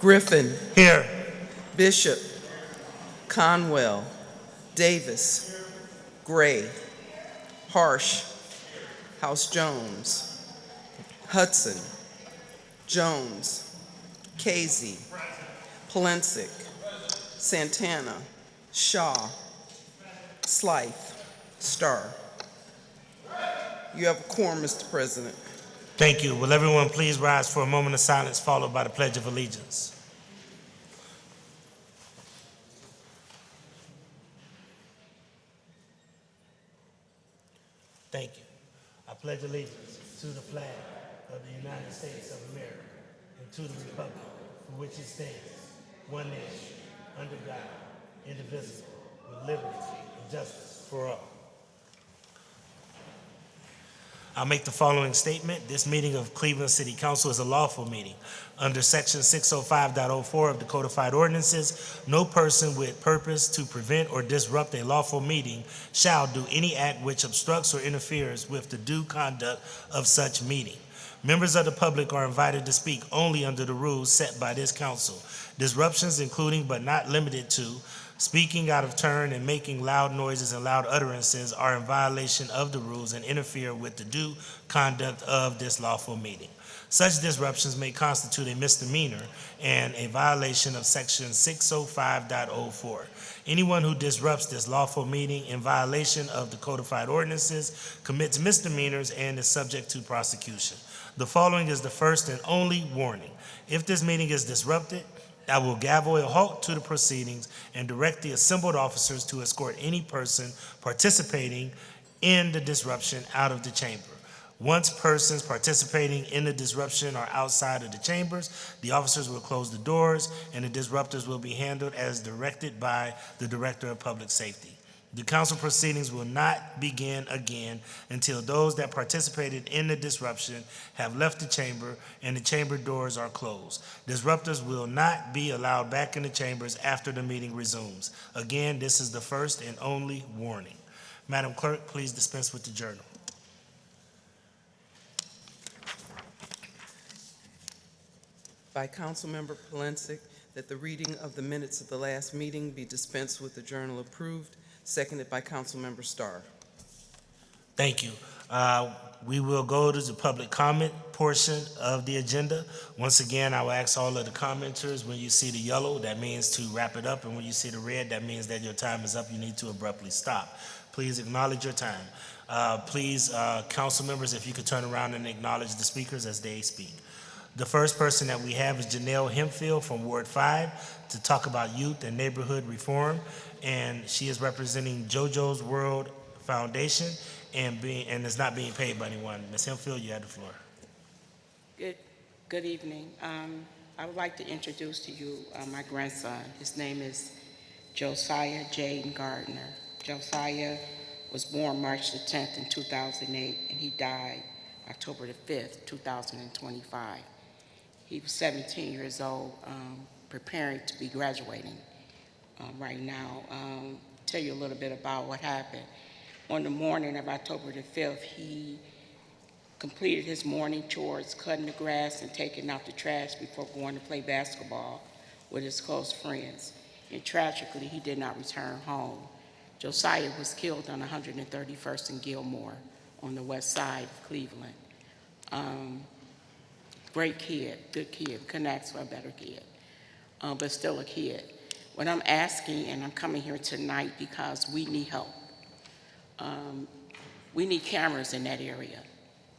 Griffin, Here. Bishop, Conwell, Davis, Gray, Harsh, House Jones, Hudson, Jones, Casey, Palencic, Santana, Shaw, Slythe, Starr. You have a quorum, Mr. President. Thank you. Will everyone please rise for a moment of silence followed by the Pledge of Allegiance? Thank you. I pledge allegiance to the flag of the United States of America and to the republic for which it stands, one nation, under God, indivisible, with liberty and justice for all. I'll make the following statement. This meeting of Cleveland City Council is a lawful meeting. Under Section 605.04 of the Codified Ordinances, no person with purpose to prevent or disrupt a lawful meeting shall do any act which obstructs or interferes with the due conduct of such meeting. Members of the public are invited to speak only under the rules set by this council. Disruptions, including but not limited to speaking out of turn and making loud noises and loud utterances, are in violation of the rules and interfere with the due conduct of this lawful meeting. Such disruptions may constitute a misdemeanor and a violation of Section 605.04. Anyone who disrupts this lawful meeting in violation of the codified ordinances commits misdemeanors and is subject to prosecution. The following is the first and only warning. If this meeting is disrupted, I will gavel a halt to the proceedings and direct the assembled officers to escort any person participating in the disruption out of the chamber. Once persons participating in the disruption are outside of the chambers, the officers will close the doors and the disruptors will be handled as directed by the Director of Public Safety. The council proceedings will not begin again until those that participated in the disruption have left the chamber and the chamber doors are closed. Disruptors will not be allowed back in the chambers after the meeting resumes. Again, this is the first and only warning. Madam Clerk, please dispense with the journal. By Councilmember Palencic, that the reading of the minutes of the last meeting be dispensed with, the journal approved. Seconded by Councilmember Starr. Thank you. We will go to the public comment portion of the agenda. Once again, I will ask all of the commenters, when you see the yellow, that means to wrap it up, and when you see the red, that means that your time is up. You need to abruptly stop. Please acknowledge your time. Please, council members, if you could turn around and acknowledge the speakers as they speak. The first person that we have is Janelle Hempfield from Ward 5 to talk about youth and neighborhood reform, and she is representing JoJo's World Foundation and is not being paid by anyone. Ms. Hempfield, you have the floor. Good evening. I would like to introduce to you my grandson. His name is Josiah Jaden Gardner. Josiah was born March the 10th in 2008, and he died October the 5th, 2025. He was 17 years old, preparing to be graduating right now. Tell you a little bit about what happened. On the morning of October the 5th, he completed his morning chores, cutting the grass and taking out the trash before going to play basketball with his close friends. And tragically, he did not return home. Josiah was killed on 131st and Gilmore on the west side of Cleveland. Great kid, good kid, couldn't ask for a better kid, but still a kid. What I'm asking, and I'm coming here tonight because we need help. We need cameras in that area.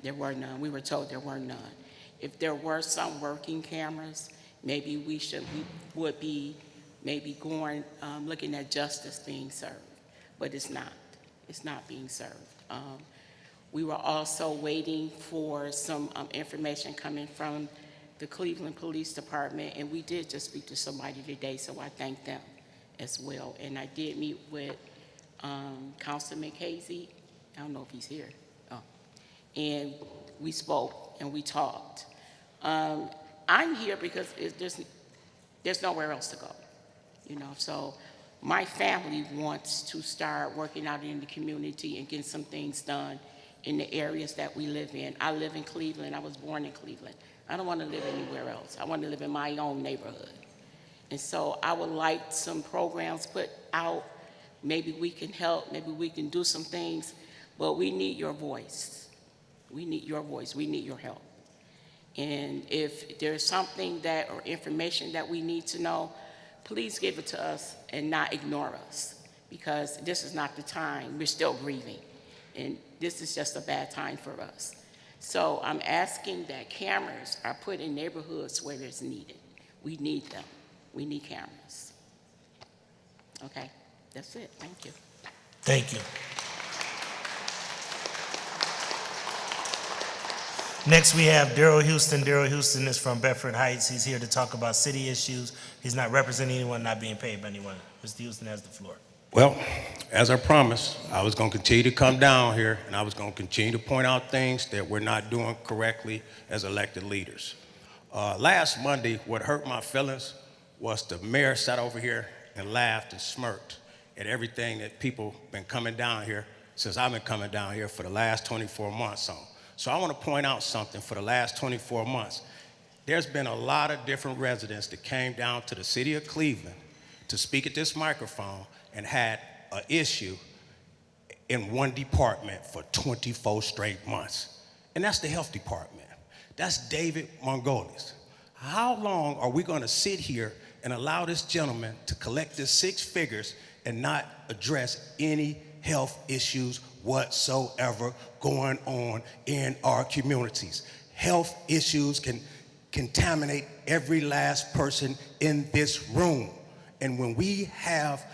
There were none. We were told there were none. If there were some working cameras, maybe we would be maybe going, looking at justice being served, but it's not. It's not being served. We were also waiting for some information coming from the Cleveland Police Department, and we did just speak to somebody today, so I thank them as well. And I did meet with Councilman Casey. I don't know if he's here. Oh. And we spoke and we talked. I'm here because there's nowhere else to go, you know. So my family wants to start working out in the community and getting some things done in the areas that we live in. I live in Cleveland. I was born in Cleveland. I don't want to live anywhere else. I want to live in my own neighborhood. And so I would like some programs put out. Maybe we can help. Maybe we can do some things. But we need your voice. We need your voice. We need your help. And if there's something that or information that we need to know, please give it to us and not ignore us, because this is not the time. We're still grieving, and this is just a bad time for us. So I'm asking that cameras are put in neighborhoods where it's needed. We need them. We need cameras. Okay, that's it. Thank you. Thank you. Next, we have Daryl Houston. Daryl Houston is from Bedford Heights. He's here to talk about city issues. He's not representing anyone, not being paid by anyone. Mr. Houston has the floor. Well, as I promised, I was going to continue to come down here, and I was going to continue to point out things that we're not doing correctly as elected leaders. Last Monday, what hurt my feelings was the mayor sat over here and laughed and smirked at everything that people been coming down here since I've been coming down here for the last 24 months on. So I want to point out something. For the last 24 months, there's been a lot of different residents that came down to the city of Cleveland to speak at this microphone and had an issue in one department for 24 straight months. And that's the health department. That's David Margolis. How long are we going to sit here and allow this gentleman to collect his 6 figures and not address any health issues whatsoever going on in our communities? Health issues can contaminate every last person in this room. And when we have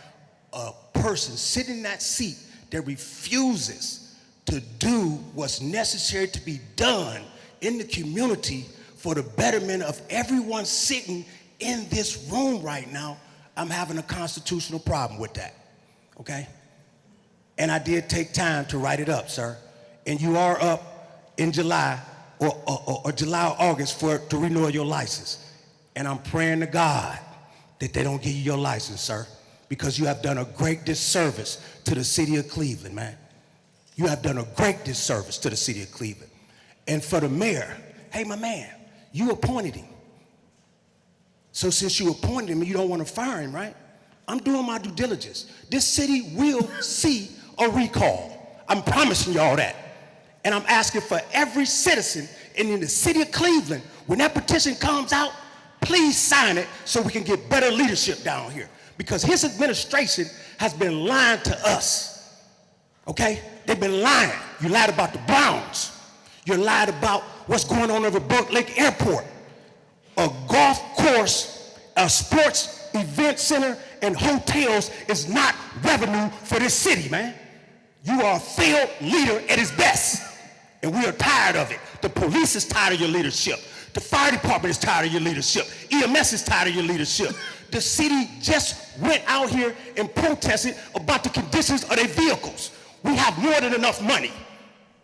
a person sitting in that seat that refuses to do what's necessary to be done in the community for the betterment of everyone sitting in this room right now, I'm having a constitutional problem with that, okay? And I did take time to write it up, sir. And you are up in July or July or August to renew your license. And I'm praying to God that they don't give you your license, sir, because you have done a great disservice to the city of Cleveland, man. You have done a great disservice to the city of Cleveland. And for the mayor, hey, my man, you appointed him. So since you appointed him, you don't want to fire him, right? I'm doing my due diligence. This city will see a recall. I'm promising y'all that. And I'm asking for every citizen in the city of Cleveland, when that petition comes out, please sign it so we can get better leadership down here. Because his administration has been lying to us, okay? They've been lying. You lied about the Browns. You lied about what's going on over Burke Lake Airport. A golf course, a sports event center, and hotels is not revenue for this city, man. You are a failed leader at his best, and we are tired of it. The police is tired of your leadership. The fire department is tired of your leadership. EMS is tired of your leadership. The city just went out here and protested about the conditions of their vehicles. We have more than enough money.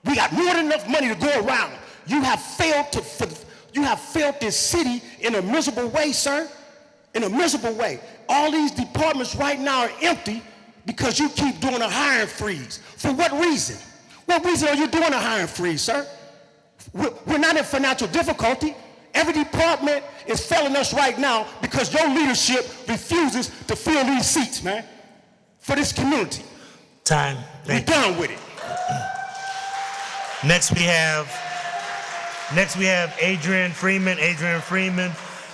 We got more than enough money to go around. You have failed this city in a miserable way, sir. In a miserable way. All these departments right now are empty because you keep doing a hiring freeze. For what reason? What reason are you doing a hiring freeze, sir? We're not in financial difficulty. Every department is failing us right now because your leadership refuses to fill these seats, man, for this community. Time. We're done with it. Next we have Adrian Freeman. Adrian Freeman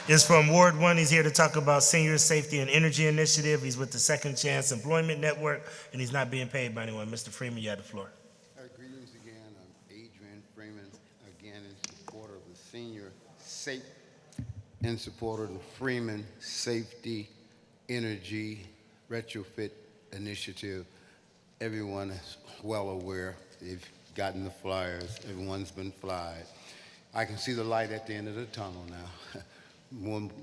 is from Ward 1. He's here to talk about Senior Safety and Energy Initiative. He's with the Second Chance Employment Network, and he's not being paid by anyone. Mr. Freeman, you have the floor. Greetings again. I'm Adrian Freeman, again in support of the in support of the Freeman Safety Energy Retrofit Initiative. Everyone is well aware. They've gotten the flyers. Everyone's been flyed. I can see the light at the end of the tunnel now.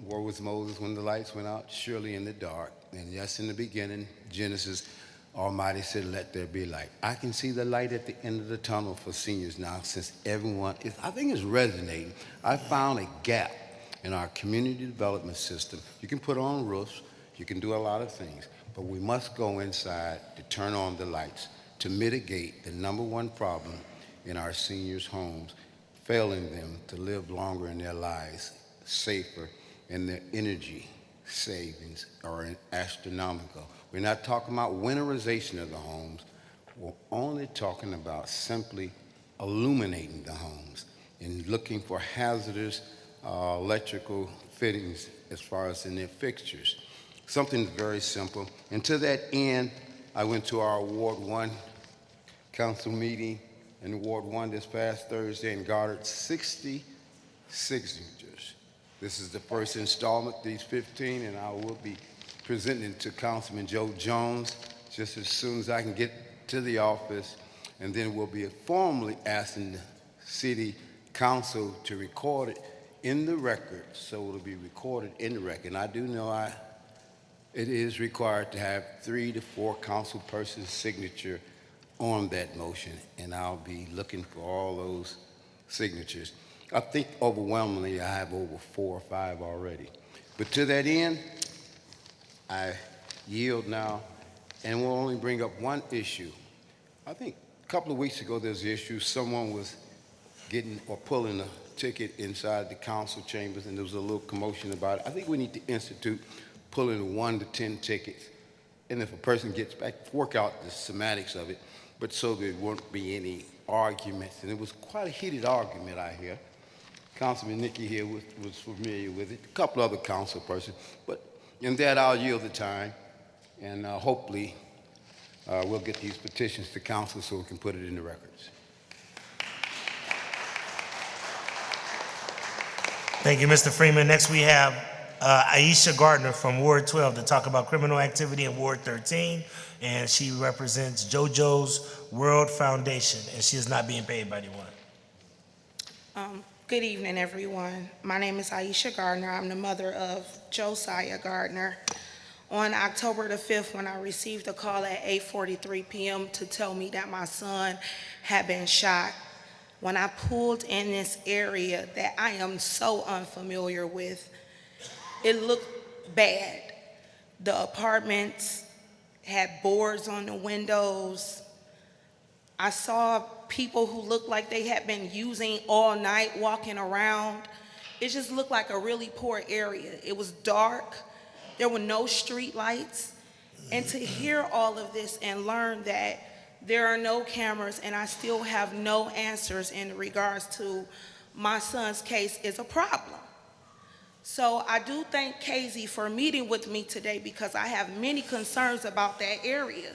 War was Moses when the lights went out, surely in the dark. And yes, in the beginning, Genesis, Almighty said, let there be light. I can see the light at the end of the tunnel for seniors now, since everyone is, I think it's resonating. I found a gap in our community development system. You can put on roofs, you can do a lot of things, but we must go inside to turn on the lights to mitigate the #1 problem in our seniors' homes, failing them to live longer in their lives, safer, and their energy savings are astronomical. We're not talking about winterization of the homes. We're only talking about simply illuminating the homes and looking for hazardous electrical fittings as far as in their fixtures. Something very simple. And to that end, I went to our Ward 1 council meeting in Ward 1 this past Thursday and garnered 60 signatures. This is the first installment, these 15, and I will be presenting to Councilman Joe Jones just as soon as I can get to the office, and then we'll be formally asking the city council to record it in the record, so it'll be recorded in the record. And I do know it is required to have 3 to 4 council persons' signature on that motion, and I'll be looking for all those signatures. I think overwhelmingly I have over 4 or 5 already. But to that end, I yield now, and we'll only bring up one issue. I think a couple of weeks ago there's the issue someone was getting or pulling a ticket inside the council chambers, and there was a little commotion about it. I think we need to institute pulling 1 to 10 tickets, and if a person gets back, work out the semantics of it, but so there won't be any arguments. And it was quite a heated argument, I hear. Councilman Nikki here was familiar with it, a couple other council persons, but in that I'll yield the time, and hopefully we'll get these petitions to council so we can put it in the records. Thank you, Mr. Freeman. Next, we have Aisha Gardner from Ward 12 to talk about criminal activity in Ward 13, and she represents JoJo's World Foundation, and she is not being paid by anyone. Good evening, everyone. My name is Aisha Gardner. I'm the mother of Josiah Gardner. On October the 5th, when I received a call at 8:43 p.m. to tell me that my son had been shot, when I pulled in this area that I am so unfamiliar with, it looked bad. The apartments had boards on the windows. I saw people who looked like they had been using all night walking around. It just looked like a really poor area. It was dark. There were no street lights. And to hear all of this and learn that there are no cameras and I still have no answers in regards to my son's case is a problem. So I do thank KZ for meeting with me today because I have many concerns about that area.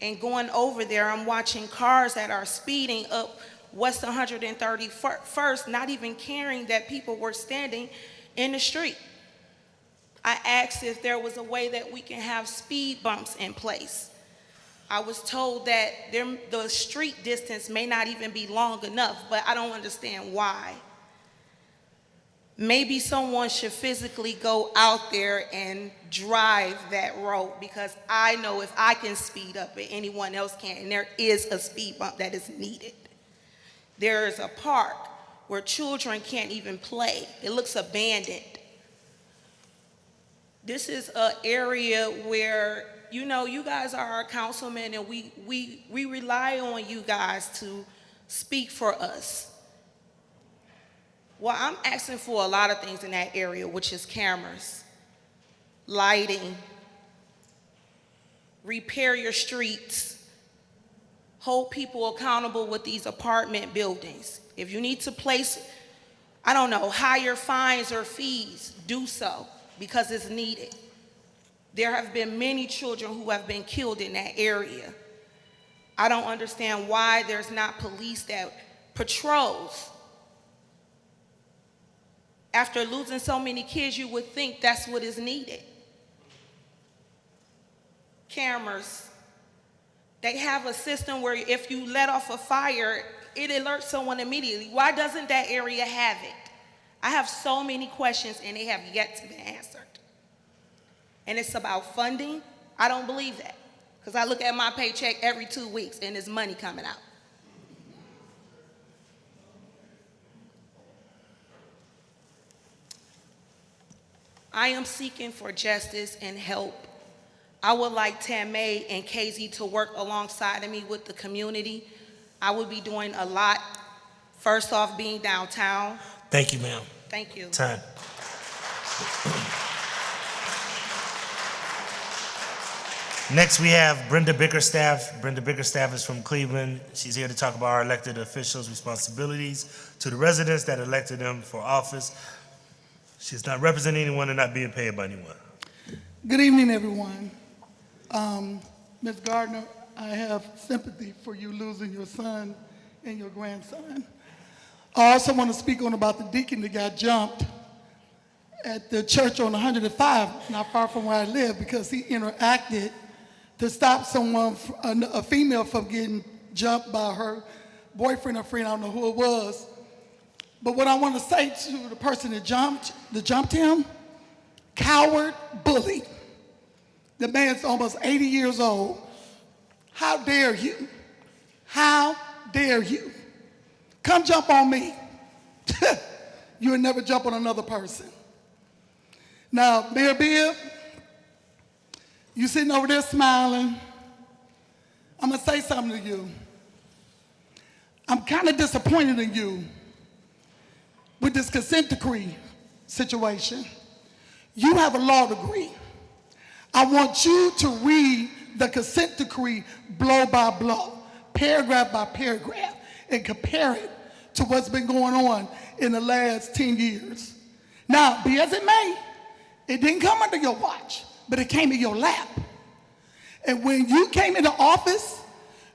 And going over there, I'm watching cars that are speeding up West 131st, not even caring that people were standing in the street. I asked if there was a way that we can have speed bumps in place. I was told that the street distance may not even be long enough, but I don't understand why. Maybe someone should physically go out there and drive that road, because I know if I can speed up it, anyone else can, and there is a speed bump that is needed. There is a park where children can't even play. It looks abandoned. This is an area where, you know, you guys are our councilmen, and we rely on you guys to speak for us. Well, I'm asking for a lot of things in that area, which is cameras, lighting, repair your streets, hold people accountable with these apartment buildings. If you need to place, I don't know, higher fines or fees, do so, because it's needed. There have been many children who have been killed in that area. I don't understand why there's not police that patrols. After losing so many kids, you would think that's what is needed. Cameras. They have a system where if you let off a fire, it alerts someone immediately. Why doesn't that area have it? I have so many questions and they have yet to be answered. And it's about funding. I don't believe that, because I look at my paycheck every 2 weeks and there's money coming out. I am seeking for justice and help. I would like Tamay and KZ to work alongside of me with the community. I will be doing a lot, first off being downtown. Thank you, ma'am. Thank you. Time. Next, we have Brenda Bickerstaff. Brenda Bickerstaff is from Cleveland. She's here to talk about our elected officials' responsibilities to the residents that elected them for office. She's not representing anyone and not being paid by anyone. Good evening, everyone. Ms. Gardner, I have sympathy for you losing your son and your grandson. I also want to speak on about the deacon that got jumped at the church on 105, not far from where I live, because he interacted to stop someone, a female, from getting jumped by her boyfriend or friend. I don't know who it was. But what I want to say to the person that jumped him, coward, bully. The man's almost 80 years old. How dare you? How dare you? Come jump on me. You would never jump on another person. Now, Mayor Bibb, you sitting over there smiling. I'm gonna say something to you. I'm kind of disappointed in you with this consent decree situation. You have a law degree. I want you to read the consent decree blow by blow, paragraph by paragraph, and compare it to what's been going on in the last 10 years. Now, be as it may, it didn't come under your watch, but it came in your lap. And when you came into office,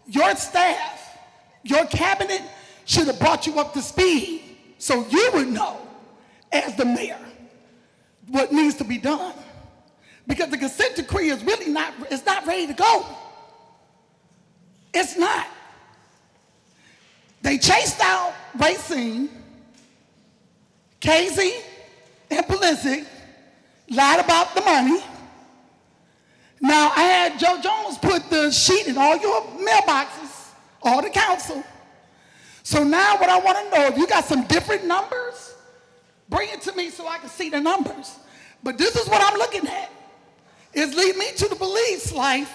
your staff, your cabinet should have brought you up to speed so you would know, as the mayor, what needs to be done. Because the consent decree is really not ready to go. It's not. They chased out Racine, Casey, and Pulisic, lied about the money. Now, I had Joe Jones put the sheet in all your mailboxes, all the council. So now what I want to know, if you got some different numbers, bring it to me so I can see the numbers. But this is what I'm looking at. It's leading me to the beliefs, life,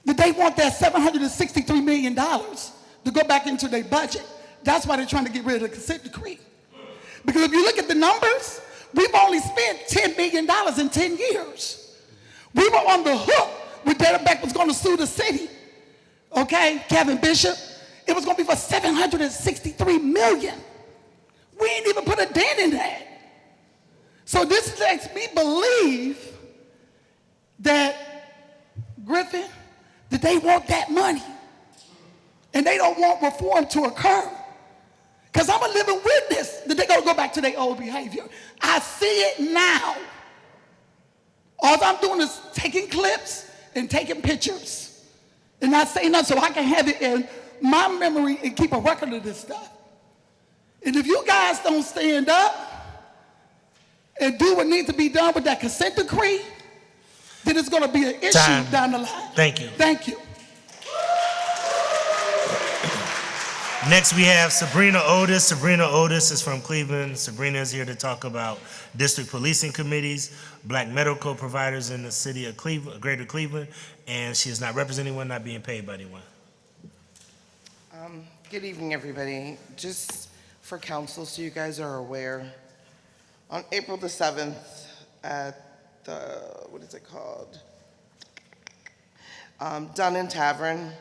that they want that $763 million to go back into their budget. That's why they're trying to get rid of the consent decree. Because if you look at the numbers, we've only spent $10 million in 10 years. We were on the hook when Dana Beck was going to sue the city. Okay, Kevin Bishop, it was going to be for $763 million. We ain't even put a dent in that. So this makes me believe that, Griffin, that they want that money. And they don't want reform to occur. Because I'm a living witness that they're going to go back to their old behavior. I see it now. All I'm doing is taking clips and taking pictures and not saying nothing so I can have it in my memory and keep a record of this stuff. And if you guys don't stand up and do what needs to be done with that consent decree, then it's going to be an issue down the line. Thank you. Thank you. Next, we have Sabrina Otis. Sabrina Otis is from Cleveland. Sabrina is here to talk about district policing committees, black medical providers in the city of Cleveland, Greater Cleveland, and she is not representing anyone, not being paid by anyone. Good evening, everybody. Just for council, so you guys are aware, on April the 7th at the, what is it called? Dun & Tavern,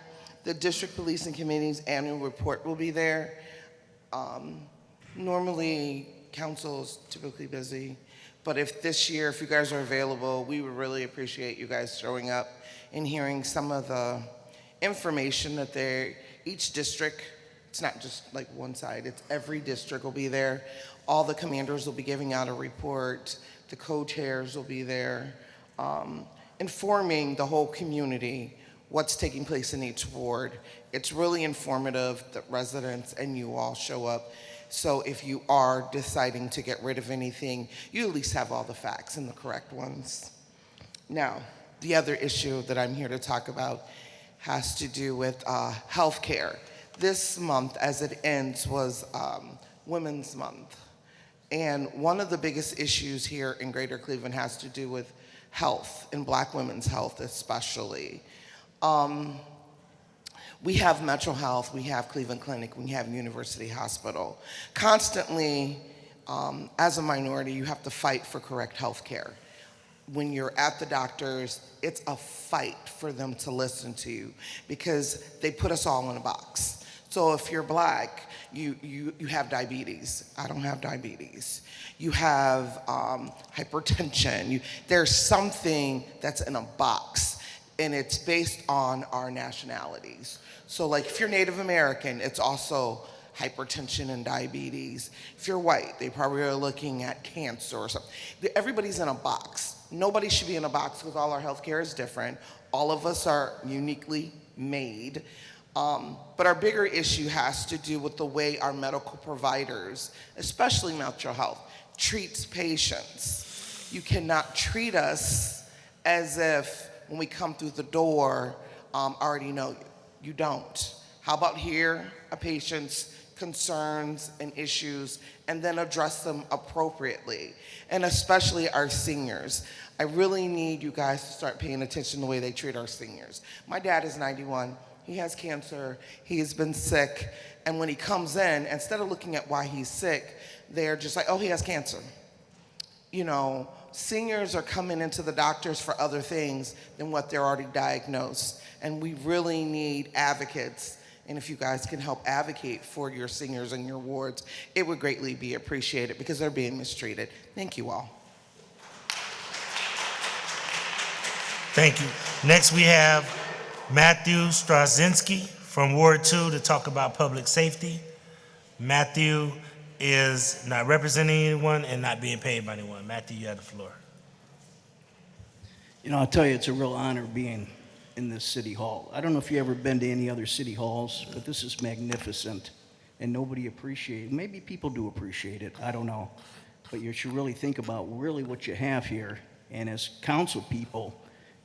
the District Policing Committee's annual report will be there. Normally, council's typically busy, but if this year, if you guys are available, we would really appreciate you guys showing up and hearing some of the information that each district, it's not just like one side, it's every district will be there. All the commanders will be giving out a report. The co-chairs will be there, informing the whole community what's taking place in each ward. It's really informative that residents and you all show up. So if you are deciding to get rid of anything, you at least have all the facts and the correct ones. Now, the other issue that I'm here to talk about has to do with healthcare. This month, as it ends, was Women's Month. And one of the biggest issues here in Greater Cleveland has to do with health, and black women's health especially. We have Metro Health, we have Cleveland Clinic, we have University Hospital. Constantly, as a minority, you have to fight for correct health care. When you're at the doctors, it's a fight for them to listen to you because they put us all in a box. So if you're black, you have diabetes. I don't have diabetes. You have hypertension. There's something that's in a box, and it's based on our nationalities. So like if you're Native American, it's also hypertension and diabetes. If you're white, they probably are looking at cancer or something. Everybody's in a box. Nobody should be in a box because all our healthcare is different. All of us are uniquely made. But our bigger issue has to do with the way our medical providers, especially Metro Health, treats patients. You cannot treat us as if when we come through the door, already know you. You don't. How about hear a patient's concerns and issues and then address them appropriately, and especially our seniors. I really need you guys to start paying attention to the way they treat our seniors. My dad is 91. He has cancer. He has been sick. And when he comes in, instead of looking at why he's sick, they're just like, oh, he has cancer. You know, seniors are coming into the doctors for other things than what they're already diagnosed. And we really need advocates. And if you guys can help advocate for your seniors in your wards, it would greatly be appreciated because they're being mistreated. Thank you all. Thank you. Next, we have Matthew Straczynski from Ward 2 to talk about public safety. Matthew is not representing anyone and not being paid by anyone. Matthew, you have the floor. You know, I'll tell you, it's a real honor being in this city hall. I don't know if you've ever been to any other city halls, but this is magnificent, and nobody appreciates it. Maybe people do appreciate it, I don't know. But you should really think about really what you have here, and as council people,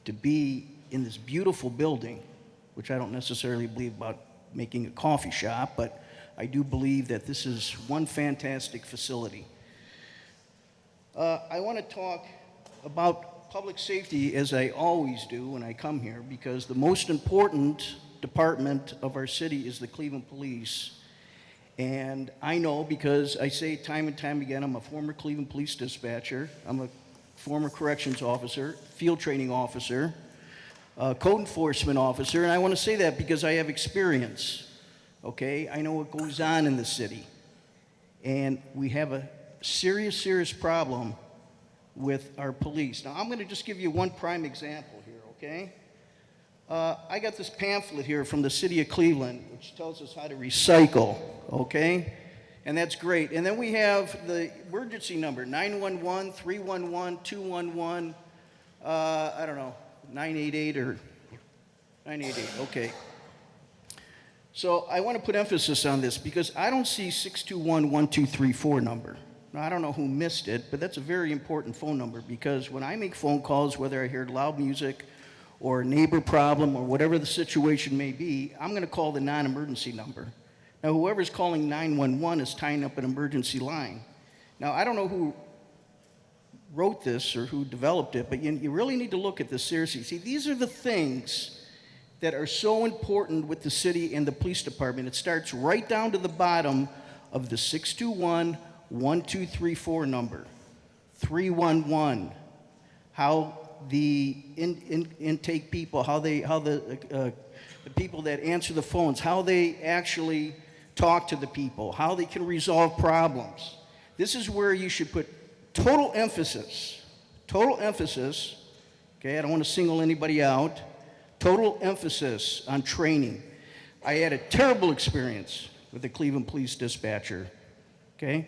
to be in this beautiful building, which I don't necessarily believe about making a coffee shop, but I do believe that this is one fantastic facility. I want to talk about public safety, as I always do when I come here, because the most important department of our city is the Cleveland Police. And I know, because I say time and time again, I'm a former Cleveland Police dispatcher, I'm a former corrections officer, field training officer, code enforcement officer, and I want to say that because I have experience, okay? I know what goes on in the city. And we have a serious, serious problem with our police. Now, I'm going to just give you one prime example here, okay? I got this pamphlet here from the city of Cleveland, which tells us how to recycle, okay? And that's great. And then we have the emergency number, 911, 311, 211, I don't know, 988 or 988, okay. So I want to put emphasis on this because I don't see 621-1234 number. Now, I don't know who missed it, but that's a very important phone number because when I make phone calls, whether I hear loud music or a neighbor problem or whatever the situation may be, I'm going to call the non-emergency number. Now, whoever's calling 911 is tying up an emergency line. Now, I don't know who wrote this or who developed it, but you really need to look at this seriously. See, these are the things that are so important with the city and the police department. It starts right down to the bottom of the 621-1234 number. 311, how the intake people, how the people that answer the phones, how they actually talk to the people, how they can resolve problems. This is where you should put total emphasis, okay, I don't want to single anybody out, total emphasis on training. I had a terrible experience with the Cleveland Police dispatcher, okay?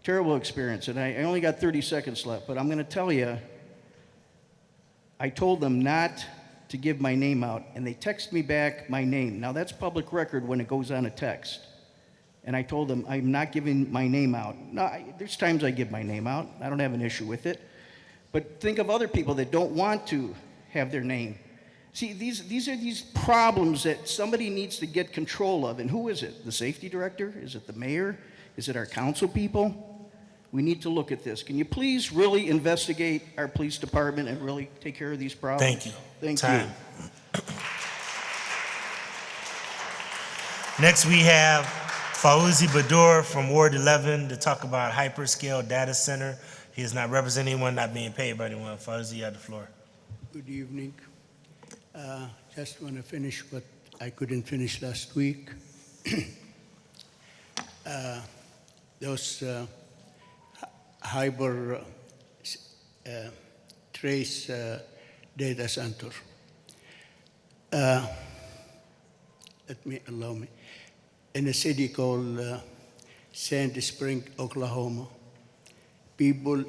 Terrible experience, and I only got 30 seconds left, but I'm going to tell you, I told them not to give my name out, and they text me back my name. Now, that's public record when it goes on a text. And I told them, I'm not giving my name out. No, there's times I give my name out. I don't have an issue with it. But think of other people that don't want to have their name. See, these are these problems that somebody needs to get control of. And who is it? The safety director? Is it the mayor? Is it our council people? We need to look at this. Can you please really investigate our police department and really take care of these problems? Thank you. Thank Time. you. Next, we have Fauzi Badur from Ward 11 to talk about hyperscale data center. He is not representing anyone, not being paid by anyone. Fauzi, you have the floor. Good evening. Just want to finish what I couldn't finish last week. Those hyper trace data center. Allow me. In a city called Sand Spring, Oklahoma, people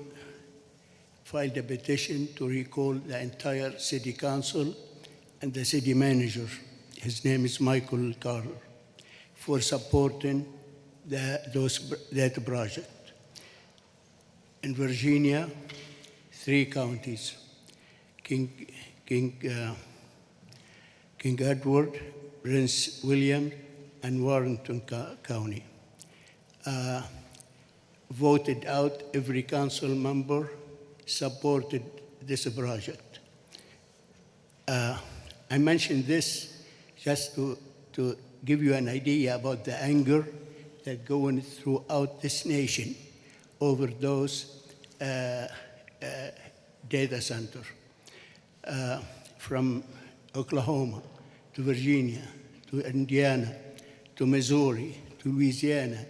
filed a petition to recall the entire city council and the city manager, his name is Michael Carter, for supporting that project. In Virginia, 3 counties, King Edward, Prince William, and Warrenton County, voted out. Every council member supported this project. I mentioned this just to give you an idea about the anger that going throughout this nation over those data centers. From Oklahoma to Virginia to Indiana to Missouri to Louisiana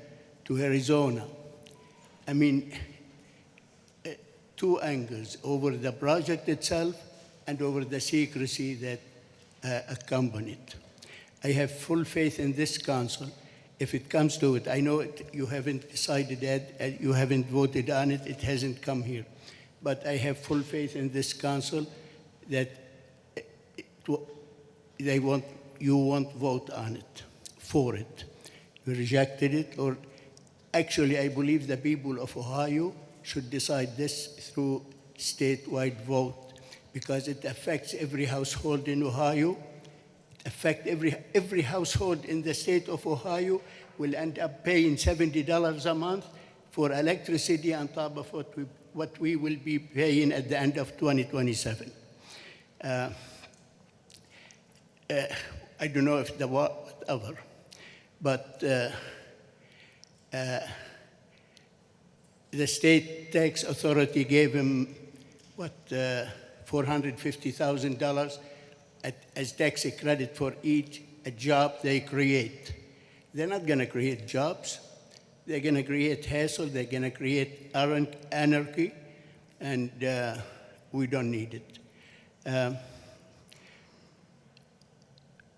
to Arizona. I mean, 2 angles over the project itself and over the secrecy that accompanied. I have full faith in this council. If it comes to it, I know you haven't decided that, you haven't voted on it, it hasn't come here. But I have full faith in this council that you won't vote on it, for it. You rejected it, or actually I believe the people of Ohio should decide this through statewide vote, because it affects every household in Ohio. Affect every household in the state of Ohio will end up paying $70 a month for electricity on top of what we will be paying at the end of 2027. I don't know if whatever, but the state tax authority gave him, $450,000 as tax credit for each job they create. They're not going to create jobs. They're going to create hassle. They're going to create anarchy, and we don't need it.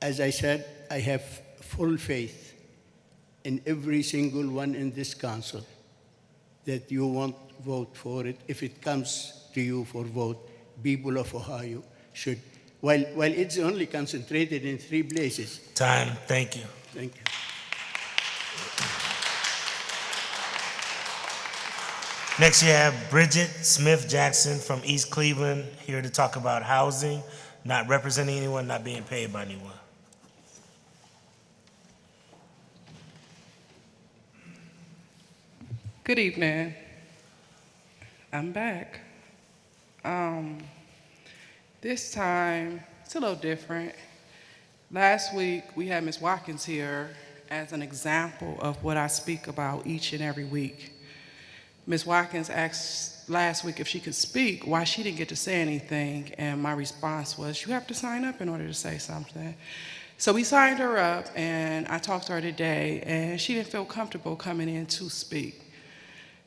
As I said, I have full faith in every single one in this council that you won't vote for it. If it comes to you for vote, people of Ohio should. While it's only concentrated in 3 places. Time, thank you. Thank you. Next, you have Bridget Smith Jackson from East Cleveland, here to talk about housing, not representing anyone, not being paid by anyone. Good evening. I'm back. This time, it's a little different. Last week, we had Ms. Watkins here as an example of what I speak about each and every week. Ms. Watkins asked last week if she could speak, why she didn't get to say anything, and my response was, you have to sign up in order to say something. So we signed her up, and I talked to her today, and she didn't feel comfortable coming in to speak.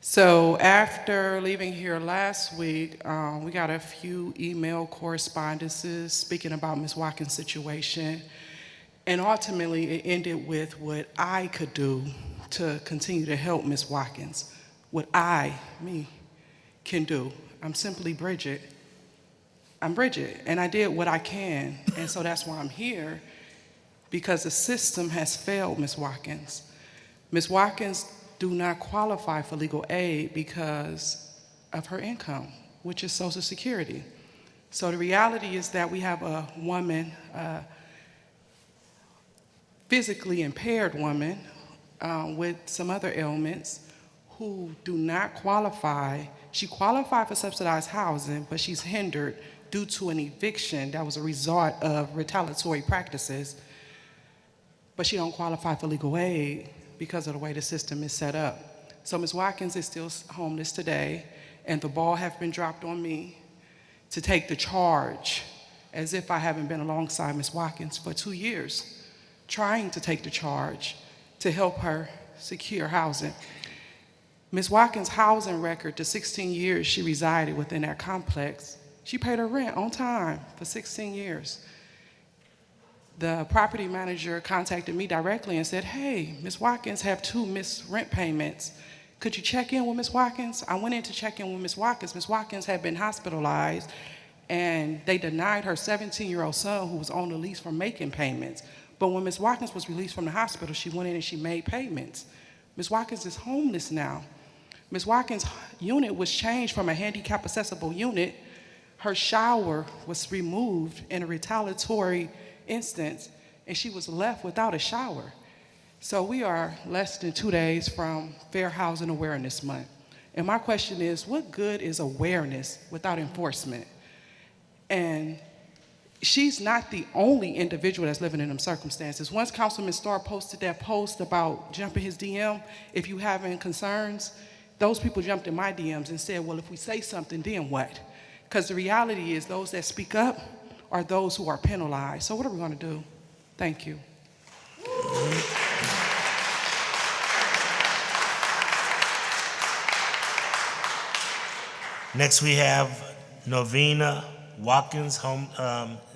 So after leaving here last week, we got a few email correspondences speaking about Ms. Watkins' situation, and ultimately it ended with what I could do to continue to help Ms. Watkins, what me, can do. I'm simply Bridget. I'm Bridget, and I did what I can, and so that's why I'm here, because the system has failed Ms. Watkins. Ms. Watkins do not qualify for legal aid because of her income, which is Social Security. So the reality is that we have a woman, physically impaired woman with some other ailments who do not qualify. She qualified for subsidized housing, but she's hindered due to an eviction that was a result of retaliatory practices. but she don't qualify for legal aid because of the way the system is set up. So Ms. Watkins is still homeless today, and the ball has been dropped on me to take the charge, as if I haven't been alongside Ms. Watkins for 2 years, trying to take the charge to help her secure housing. Ms. Watkins' housing record, the 16 years she resided within that complex, she paid her rent on time for 16 years. The property manager contacted me directly and said, hey, Ms. Watkins have 2 missed rent payments. Could you check in with Ms. Watkins? I went in to check in with Ms. Watkins. Ms. Watkins had been hospitalized, and they denied her 17-year-old son, who was on the lease, from making payments. But when Ms. Watkins was released from the hospital, she went in and she made payments. Ms. Watkins is homeless now. Ms. Watkins' unit was changed from a handicap accessible unit. Her shower was removed in a retaliatory instance, and she was left without a shower. So we are less than 2 days from Fair Housing Awareness Month. And my question is, what good is awareness without enforcement? And she's not the only individual that's living in them circumstances. Once Councilman Starr posted that post about jumping his DM, if you having concerns, those people jumped in my DMs and said, well, if we say something, then what? Because the reality is those that speak up are those who are penalized. So what are we going to do? Thank you. Next, we have Novena Watkins.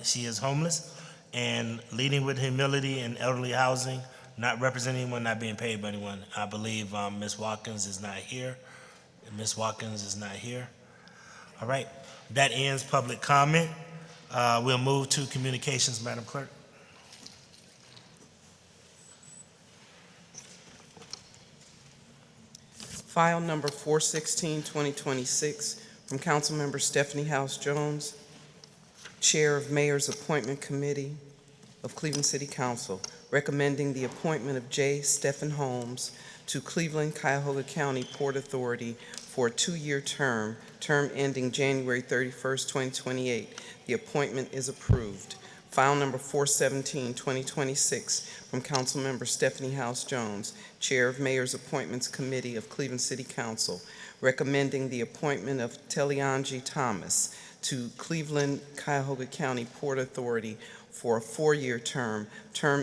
She is homeless and leading with humility in elderly housing, not representing anyone, not being paid by anyone. I believe Ms. Watkins is not here. Ms. Watkins is not here. All right, that ends public comment. We'll move to communications, Madam Clerk. File number 416, 2026, from Councilmember Stephanie House Jones, Chair of Mayor's Appointment Committee of Cleveland City Council, recommending the appointment of J. Stephen Holmes to Cleveland, Cuyahoga County Port Authority for a 2-year term ending January 31st, 2028. The appointment is approved. File number 417, 2026, from Councilmember Stephanie House Jones, Chair of Mayor's Appointments Committee of Cleveland City Council, recommending the appointment of Teleanji Thomas to Cleveland, Cuyahoga County Port Authority for a 4-year term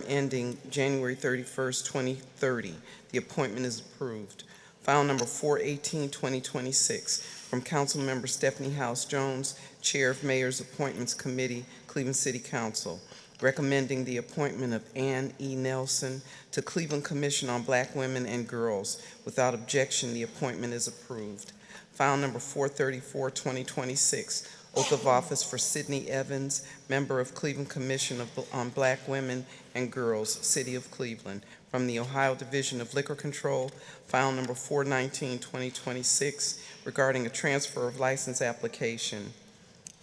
ending January 31st, 2030. The appointment is approved. File number 418, 2026, from Councilmember Stephanie House Jones, Chair of Mayor's Appointments Committee, Cleveland City Council, recommending the appointment of Ann E. Nelson to Cleveland Commission on Black Women and Girls. Without objection, the appointment is approved. File number 434, 2026, oath of office for Sidney Evans, member of Cleveland Commission on Black Women and Girls, City of Cleveland, from the Ohio Division of Liquor Control. File number 419, 2026, regarding a transfer of license application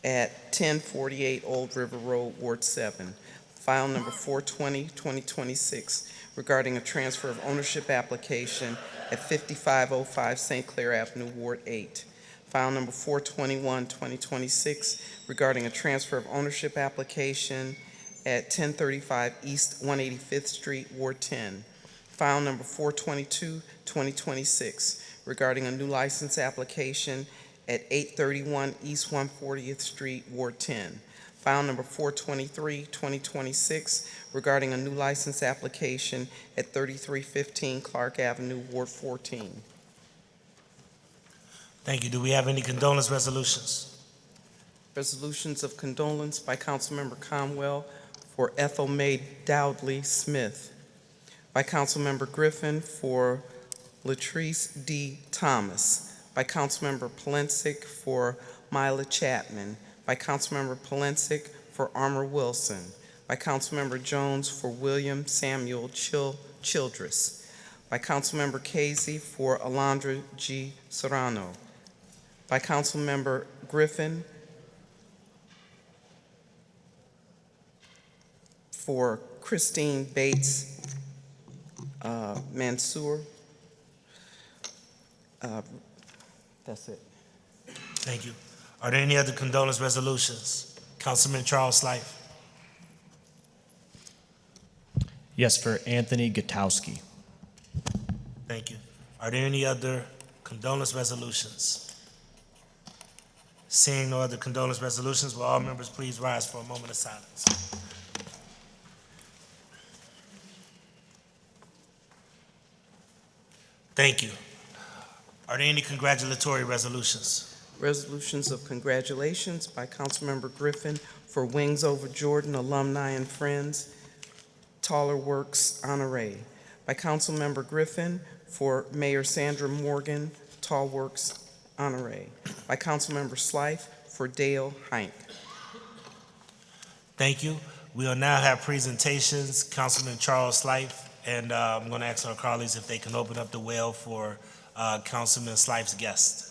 at 1048 Old River Road, Ward 7. File number 420, 2026, regarding a transfer of ownership application at 5505 St. Clair Avenue, Ward 8. File number 421, 2026, regarding a transfer of ownership application at 1035 East 185th Street, Ward 10. File number 422, 2026, regarding a new license application at 831 East 140th Street, Ward 10. File number 423, 2026, regarding a new license application at 3315 Clark Avenue, Ward 14. Thank you. Do we have any condolence resolutions? Resolutions of condolence by Councilmember Conwell for Ethel Mae Dowdley Smith, by Councilmember Griffin for Latrice D. Thomas, by Councilmember Palencic for Mila Chapman, by Councilmember Palencic for Armour Wilson, by Councilmember Jones for William Samuel Childress, by Councilmember Casey for Alondra G. Serrano, by Councilmember Griffin for Christine Bates Mansour. That's it. Thank you. Are there any other condolence resolutions? Councilman Charles Slife. Yes, for Anthony Gutowski. Thank you. Are there any other condolence resolutions? Seeing no other condolence resolutions, will all members please rise for a moment of silence? Thank you. Are there any congratulatory resolutions? Resolutions of congratulations by Councilmember Griffin for Wings Over Jordan Alumni and Friends Taller Works Honoree. By Councilmember Griffin for Mayor Sandra Morgan Tall Works Honoree. By Councilmember Slife for Dale Hink. Thank you. We will now have presentations. Councilman Charles Slife, and I'm going to ask our colleagues if they can open up the well for Councilman Slife's guest.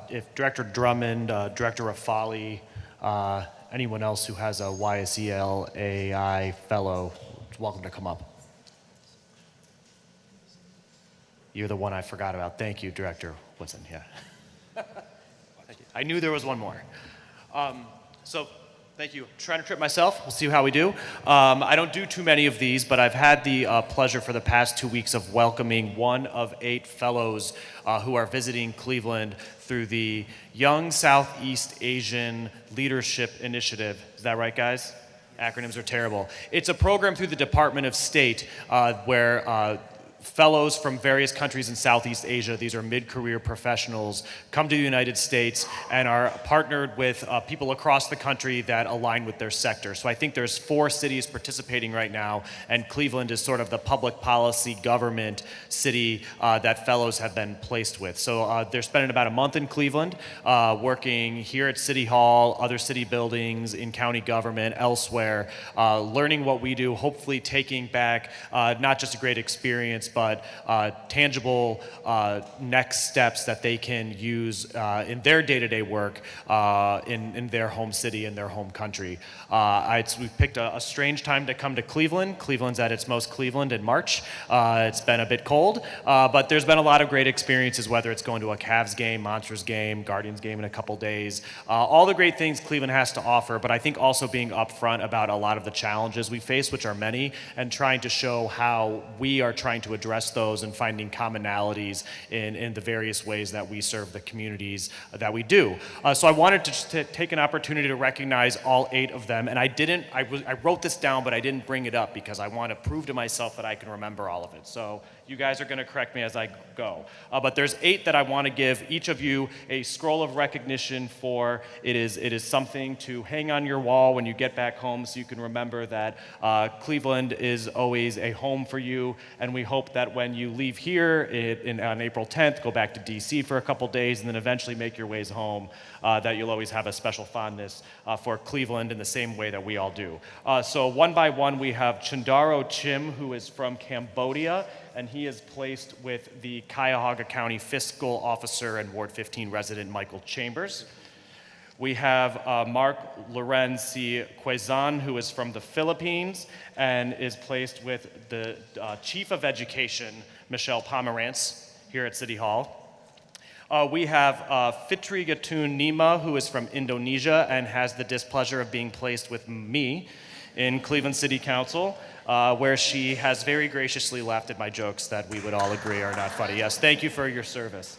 If Director Drummond, Director Rafali, anyone else who has a YSELAI fellow, is welcome to come up. You're the one I forgot about. Thank you, Director Woodson. Yeah. Thank you. I knew there was one more. So thank you. Trying to trip myself. We'll see how we do. I don't do too many of these, but I've had the pleasure for the past 2 weeks of welcoming one of 8 fellows who are visiting Cleveland through the Young Southeast Asian Leadership Initiative. Is that right, guys? Acronyms are terrible. It's a program through the Department of State where fellows from various countries in Southeast Asia, these are mid-career professionals, come to the United States and are partnered with people across the country that align with their sector. So I think there's 4 cities participating right now, and Cleveland is sort of the public policy government city that fellows have been placed with. So they're spending about a month in Cleveland, working here at City Hall, other city buildings, in county government, elsewhere, learning what we do, hopefully taking back not just a great experience, but tangible next steps that they can use in their day-to-day work in their home city, in their home country. We picked a strange time to come to Cleveland. Cleveland's at its most Cleveland in March. It's been a bit cold, but there's been a lot of great experiences, whether it's going to a Cavs game, Monsters game, Guardians game in a couple days. All the great things Cleveland has to offer, but I think also being upfront about a lot of the challenges we face, which are many, and trying to show how we are trying to address those and finding commonalities in the various ways that we serve the communities that we do. So I wanted to just take an opportunity to recognize all 8 of them, and I wrote this down, but I didn't bring it up because I want to prove to myself that I can remember all of it. So you guys are going to correct me as I go. But there's 8 that I want to give each of you a scroll of recognition for. It is something to hang on your wall when you get back home so you can remember that Cleveland is always a home for you, and we hope that when you leave here on April 10th, go back to DC for a couple days, and then eventually make your ways home, that you'll always have a special fondness for Cleveland in the same way that we all do. So one by one, we have Chundaro Chim, who is from Cambodia, and he is placed with the Cuyahoga County Fiscal Officer and Ward 15 resident Michael Chambers. We have Mark Lorenzi Quezon, who is from the Philippines and is placed with the Chief of Education, Michelle Pomerantz, here at City Hall. We have Fitri Gatun Nima, who is from Indonesia and has the displeasure of being placed with me in Cleveland City Council, where she has very graciously laughed at my jokes that we would all agree are not funny. Yes, thank you for your service.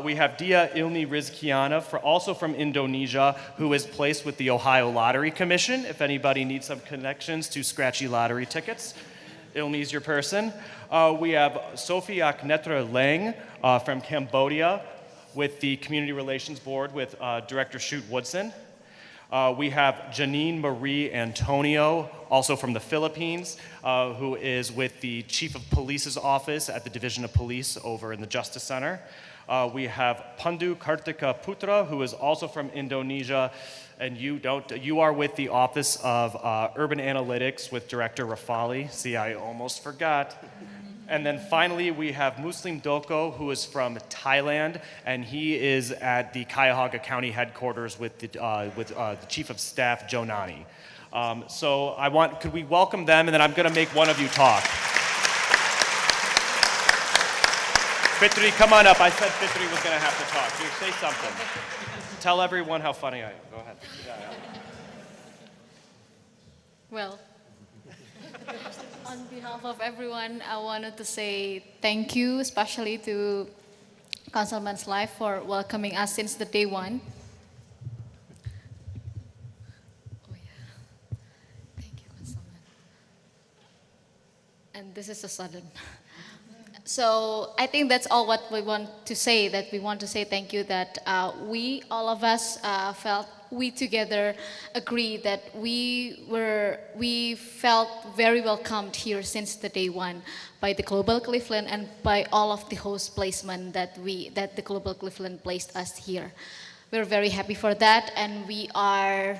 We have Dia Ilmi Rizkiana, also from Indonesia, who is placed with the Ohio Lottery Commission, if anybody needs some connections to scratchy lottery tickets. Ilmi's your person. We have Sophie Aknetra Lang from Cambodia with the Community Relations Board with Director Shoot Woodson. We have Janine Marie Antonio, also from the Philippines, who is with the Chief of Police's office at the Division of Police over in the Justice Center. We have Pandu Kartika Putra, who is also from Indonesia, and you are with the Office of Urban Analytics with Director Rafali. See, I almost forgot. And then finally, we have Muslim Doko, who is from Thailand, and he is at the Cuyahoga County headquarters with the Chief of Staff, Joe Nani. So could we welcome them, and then I'm going to make one of you talk. Fitri, come on up. I said Fitri was going to have to talk. Here, say something. Tell everyone how funny I am. Go ahead. Well, on behalf of everyone, I wanted to say thank you, especially to Councilman's Life for welcoming us since the day one. Oh yeah, thank you, Councilman. And this is a sudden. So I think that's all what we want to say, that we want to say thank you, that we, all of us we together agree that we felt very welcomed here since the day one by the Global Cleveland and by all of the host placement that the Global Cleveland placed us here. We're very happy for that, and we are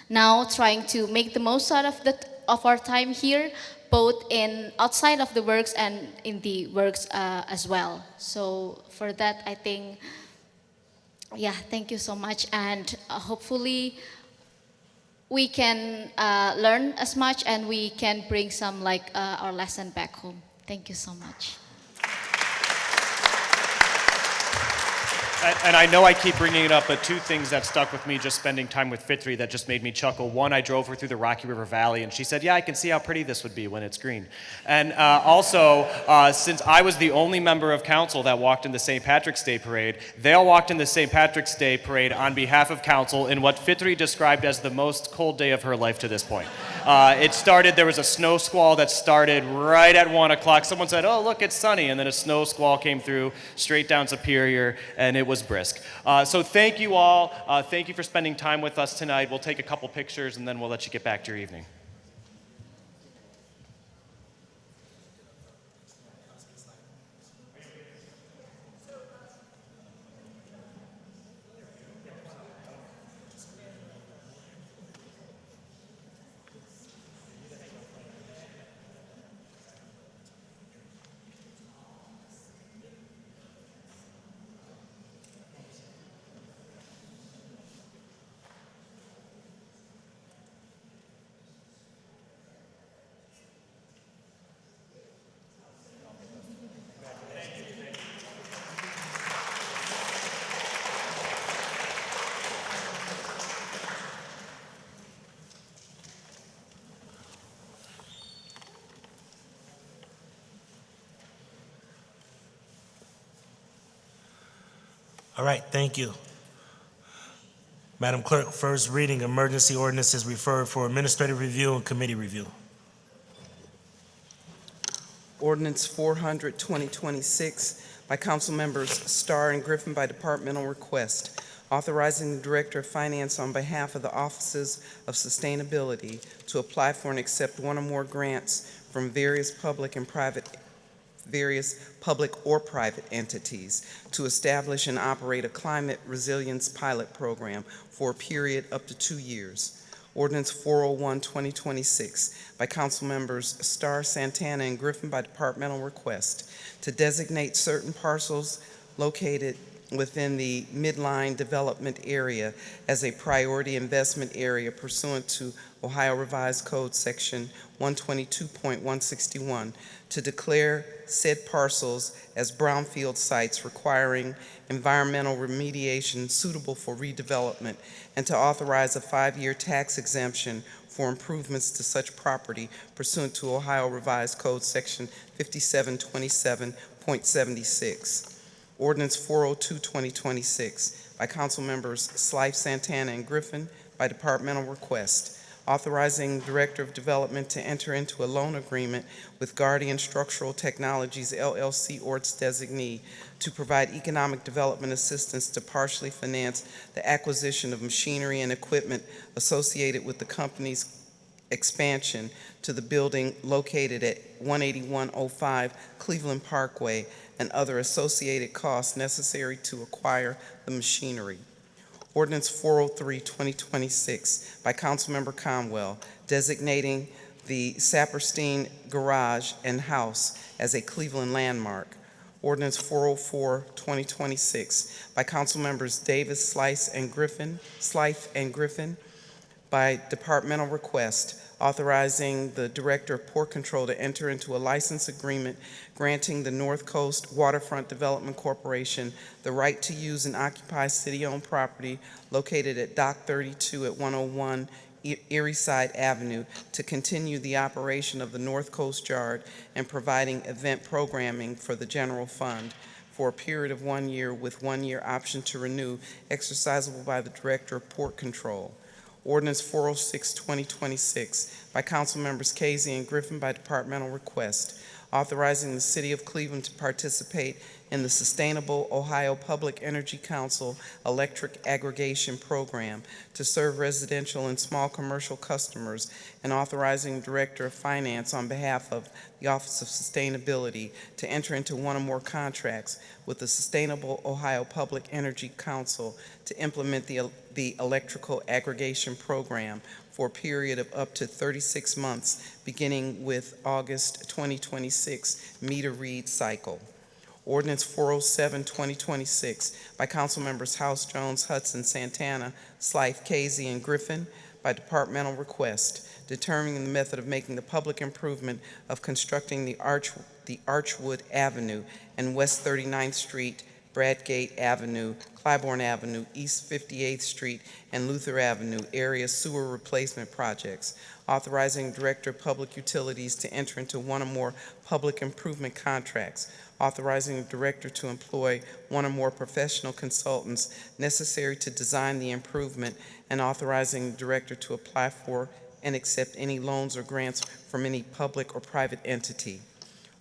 now trying to make the most out of our time here, both outside of the works and in the works as well. So for that, I think, yeah, thank you so much, and hopefully we can learn as much and we can bring some our lesson back home. Thank you so much. And I know I keep bringing it up, but two things that stuck with me just spending time with Fitri that just made me chuckle. One, I drove her through the Rocky River Valley, and she said, yeah, I can see how pretty this would be when it's green. And also, since I was the only member of council that walked in the St. Patrick's Day Parade, they all walked in the St. Patrick's Day Parade on behalf of council in what Fitri described as the most cold day of her life to this point. There was a snow squall that started right at 1 o'clock. Someone said, oh, look, it's sunny. And then a snow squall came through straight down Superior, and it was brisk. So thank you all. Thank you for spending time with us tonight. We'll take a couple pictures, and then we'll let you get back to your evening. All right, thank you. Madam Clerk, first reading, emergency ordinances referred for administrative review and committee review. Ordinance 400, 2026 by council members Starr and Griffin by departmental request, authorizing the Director of Finance on behalf of the Offices of Sustainability to apply for and accept one or more grants from various public or private entities to establish and operate a climate resilience pilot program for a period up to 2 years. Ordinance 401, 2026 by council members Starr, Santana, and Griffin by departmental request to designate certain parcels located within the midline development area as a priority investment area pursuant to Ohio Revised Code Section 122.161 to declare said parcels as brownfield sites requiring environmental remediation suitable for redevelopment, and to authorize a 5-year tax exemption for improvements to such property pursuant to Ohio Revised Code Section 5727.76. Ordinance 402, 2026 by council members Slife, Santana, and Griffin by departmental request, authorizing the Director of Development to enter into a loan agreement with Guardian Structural Technologies, LLC, or its designee, to provide economic development assistance to partially finance the acquisition of machinery and equipment associated with the company's expansion to the building located at 18105 Cleveland Parkway and other associated costs necessary to acquire the machinery. Ordinance 403, 2026 by Councilmember Conwell, designating the Saperstein Garage and House as a Cleveland landmark. Ordinance 404, 2026, by council members Davis, Slice, and Griffin, by departmental request, authorizing the Director of Port Control to enter into a license agreement granting the North Coast Waterfront Development Corporation the right to use and occupy city-owned property located at Dock 32 at 101 Erieside Avenue to continue the operation of the North Coast Yard and providing event programming for the general fund for a period of 1 year with 1 year option to renew, exercisable by the Director of Port Control. Ordinance 406, 2026, by council members Casey and Griffin by departmental request, authorizing the City of Cleveland to participate in the Sustainable Ohio Public Energy Council Electric Aggregation Program to serve residential and small commercial customers, and authorizing the Director of Finance on behalf of the Office of Sustainability to enter into one or more contracts with the Sustainable Ohio Public Energy Council to implement the electrical aggregation program for a period of up to 36 months, beginning with August 2026 meter read cycle. Ordinance 407, 2026, by council members House, Jones, Hudson, Santana, Slife, Casey, and Griffin, by departmental request, determining the method of making the public improvement of constructing the Archwood Avenue and West 39th Street, Bradgate Avenue, Clybourne Avenue, East 58th Street, and Luther Avenue area sewer replacement projects, authorizing Director of Public Utilities to enter into one or more public improvement contracts, authorizing the Director to employ one or more professional consultants necessary to design the improvement, and authorizing the Director to apply for and accept any loans or grants from any public or private entity.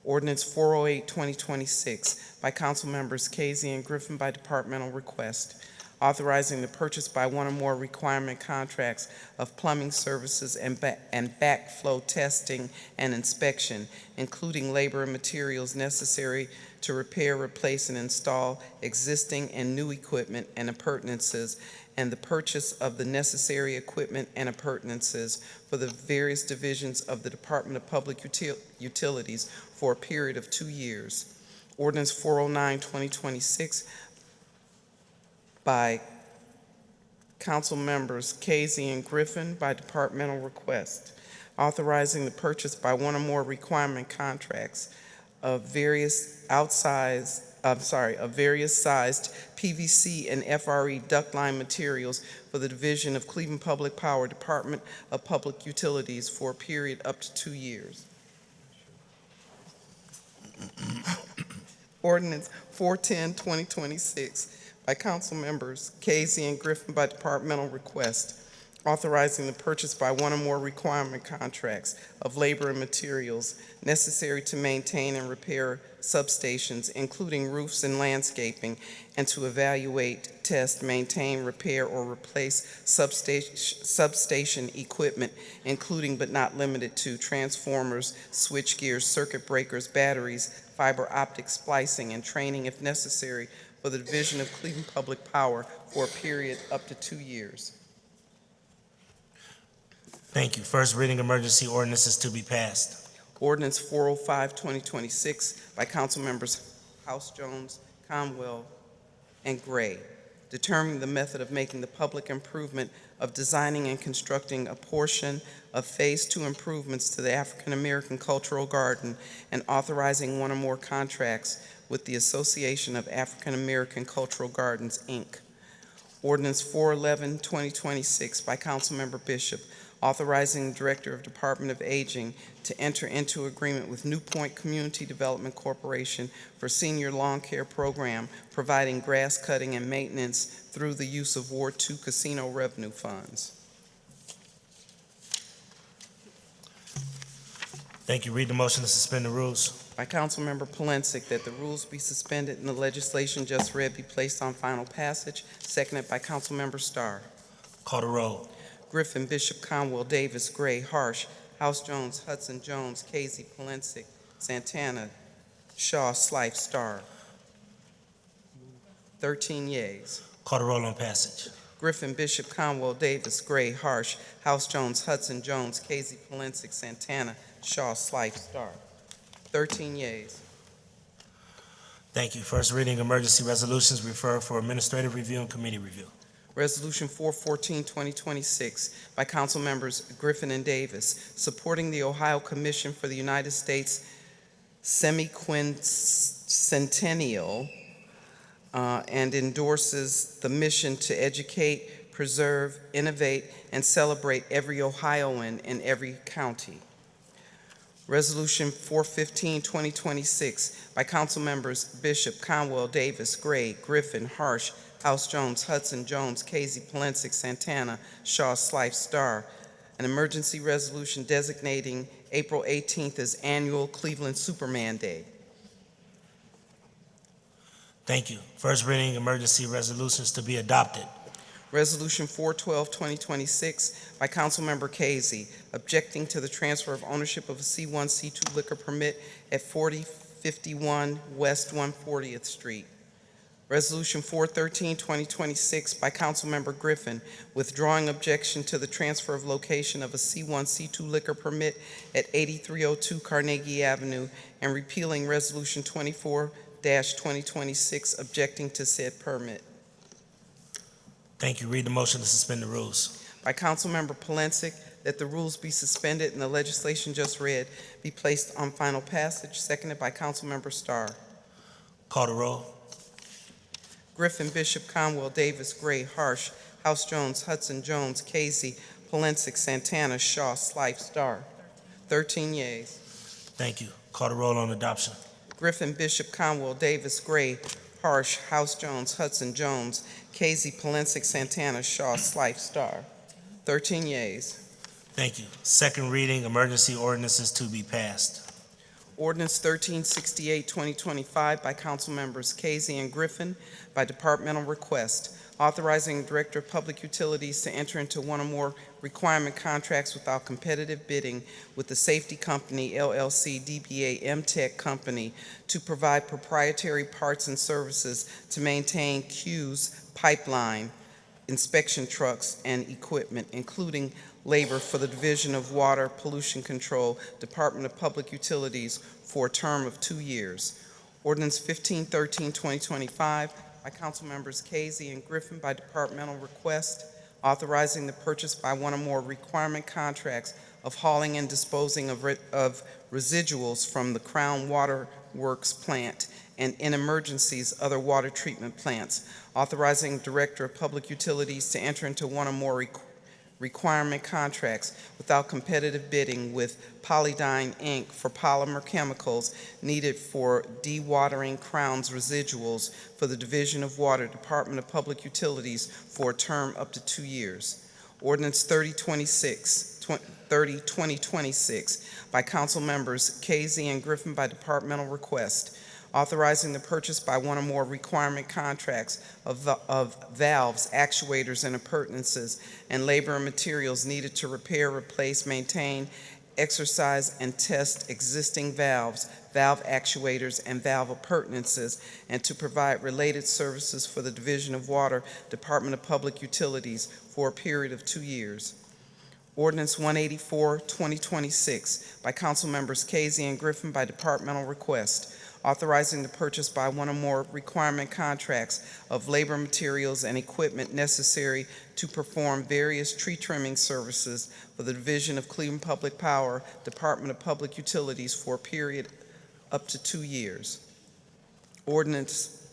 Ordinance 408, 2026, by council members Casey and Griffin by departmental request, authorizing the purchase by one or more requirement contracts of plumbing services and backflow testing and inspection, including labor and materials necessary to repair, replace, and install existing and new equipment and appurtenances, and the purchase of the necessary equipment and appurtenances for the various divisions of the Department of Public Utilities for a period of 2 years. Ordinance 409, 2026, by council members Casey and Griffin by departmental request, authorizing the purchase by one or more requirement contracts of various sized PVC and FRE duct line materials for the division of Cleveland Public Power Department of Public Utilities for a period up to 2 years. Ordinance 410, 2026, by council members Casey and Griffin by departmental request, authorizing the purchase by one or more requirement contracts of labor and materials necessary to maintain and repair substations, including roofs and landscaping, and to evaluate, test, maintain, repair, or replace substation equipment, including but not limited to transformers, switchgears, circuit breakers, batteries, fiber optic splicing, and training if necessary for the division of Cleveland Public Power for a period up to 2 years. Thank you. First reading emergency ordinances to be passed. Ordinance 405, 2026, by council members House, Jones, Conwell, and Gray, determining the method of making the public improvement of designing and constructing a portion of Phase 2 improvements to the African American Cultural Garden, and authorizing one or more contracts with the Association of African American Cultural Gardens, Inc. Ordinance 411, 2026, by Councilmember Bishop, authorizing the Director of Department of Aging to enter into agreement with New Point Community Development Corporation for Senior Lawn Care Program, providing grass cutting and maintenance through the use of Ward 2 casino revenue funds. Thank you. Read the motion to suspend the rules. By Councilmember Polensek, that the rules be suspended and the legislation just read be placed on final passage, seconded by Councilmember Starr. Call the roll. Griffin, Bishop, Conwell, Davis, Gray, Harsh, House, Jones, Hudson, Jones, Casey, Polensek, Santana, Shaw, Slife, Starr. 13 yeas. Call the roll on passage. Griffin, Bishop, Conwell, Davis, Gray, Harsh, House Jones, Hudson, Jones, Casey, Polensek, Santana, Shaw, Slife, Starr. 13 yeas. Thank you. First reading emergency resolutions referred for administrative review and committee review. Resolution 414, 2026, by council members Griffin and Davis, supporting the Ohio Commission for the United States Semi-Quincentennial and endorses the mission to educate, preserve, innovate, and celebrate every Ohioan in every county. Resolution 415, 2026, by council members Bishop, Conwell, Davis, Gray, Griffin, Harsh, House Jones, Hudson, Jones, Casey, Polensek, Santana, Shaw, Slife, Starr, an emergency resolution designating April 18th as annual Cleveland Superman Day. Thank you. First reading emergency resolutions to be adopted. Resolution 412, 2026, by Councilmember Casey, objecting to the transfer of ownership of a C1, C2 liquor permit at 4051 West 140th Street. Resolution 413, 2026, by Councilmember Griffin, withdrawing objection to the transfer of location of a C1, C2 liquor permit at 8302 Carnegie Avenue and repealing Resolution 24-2026, objecting to said permit. Thank you. Read the motion to suspend the rules. By Councilmember Polensek, that the rules be suspended and the legislation just read be placed on final passage, seconded by Councilmember Starr. Call the roll. Griffin, Bishop, Conwell, Davis, Gray, Harsh, House Jones, Hudson, Jones, Casey, Polensek, Santana, Shaw, Slife, Starr. 13 yeas. Thank you. Call the roll on adoption. Griffin, Bishop, Conwell, Davis, Gray, Harsh, House Jones, Hudson, Jones, Casey, Polensek, Santana, Shaw, Slife, Starr. 13 yeas. Thank you. Second reading emergency ordinances to be passed. Ordinance 1368, 2025, by council members Casey and Griffin, by departmental request, authorizing the Director of Public Utilities to enter into one or more requirement contracts without competitive bidding with the Safety Company, LLC, DBA MTech Company, to provide proprietary parts and services to maintain Q's pipeline, inspection trucks, and equipment, including labor for the Division of Water Pollution Control, Department of Public Utilities, for a term of 2 years. Ordinance 1513, 2025, by council members Casey and Griffin, by departmental request, authorizing the purchase by one or more requirement contracts of hauling and disposing of residuals from the Crown Water Works plant and in emergencies, other water treatment plants, authorizing Director of Public Utilities to enter into one or more requirement contracts without competitive bidding with Polydyne, Inc. for polymer chemicals needed for dewatering Crown's residuals for the Division of Water, Department of Public Utilities, for a term up to 2 years. Ordinance 2026, by council members Casey and Griffin, by departmental request, authorizing the purchase by one or more requirement contracts of valves, actuators, and appurtenances, and labor and materials needed to repair, replace, maintain, exercise, and test existing valves, valve actuators, and valve appurtenances, and to provide related services for the Division of Water, Department of Public Utilities, for a period of 2 years. Ordinance 184, 2026, by council members Casey and Griffin, by departmental request, authorizing the purchase by one or more requirement contracts of labor, materials, and equipment necessary to perform various tree trimming services for the Division of Cleveland Public Power, Department of Public Utilities, for a period up to 2 years. Ordinance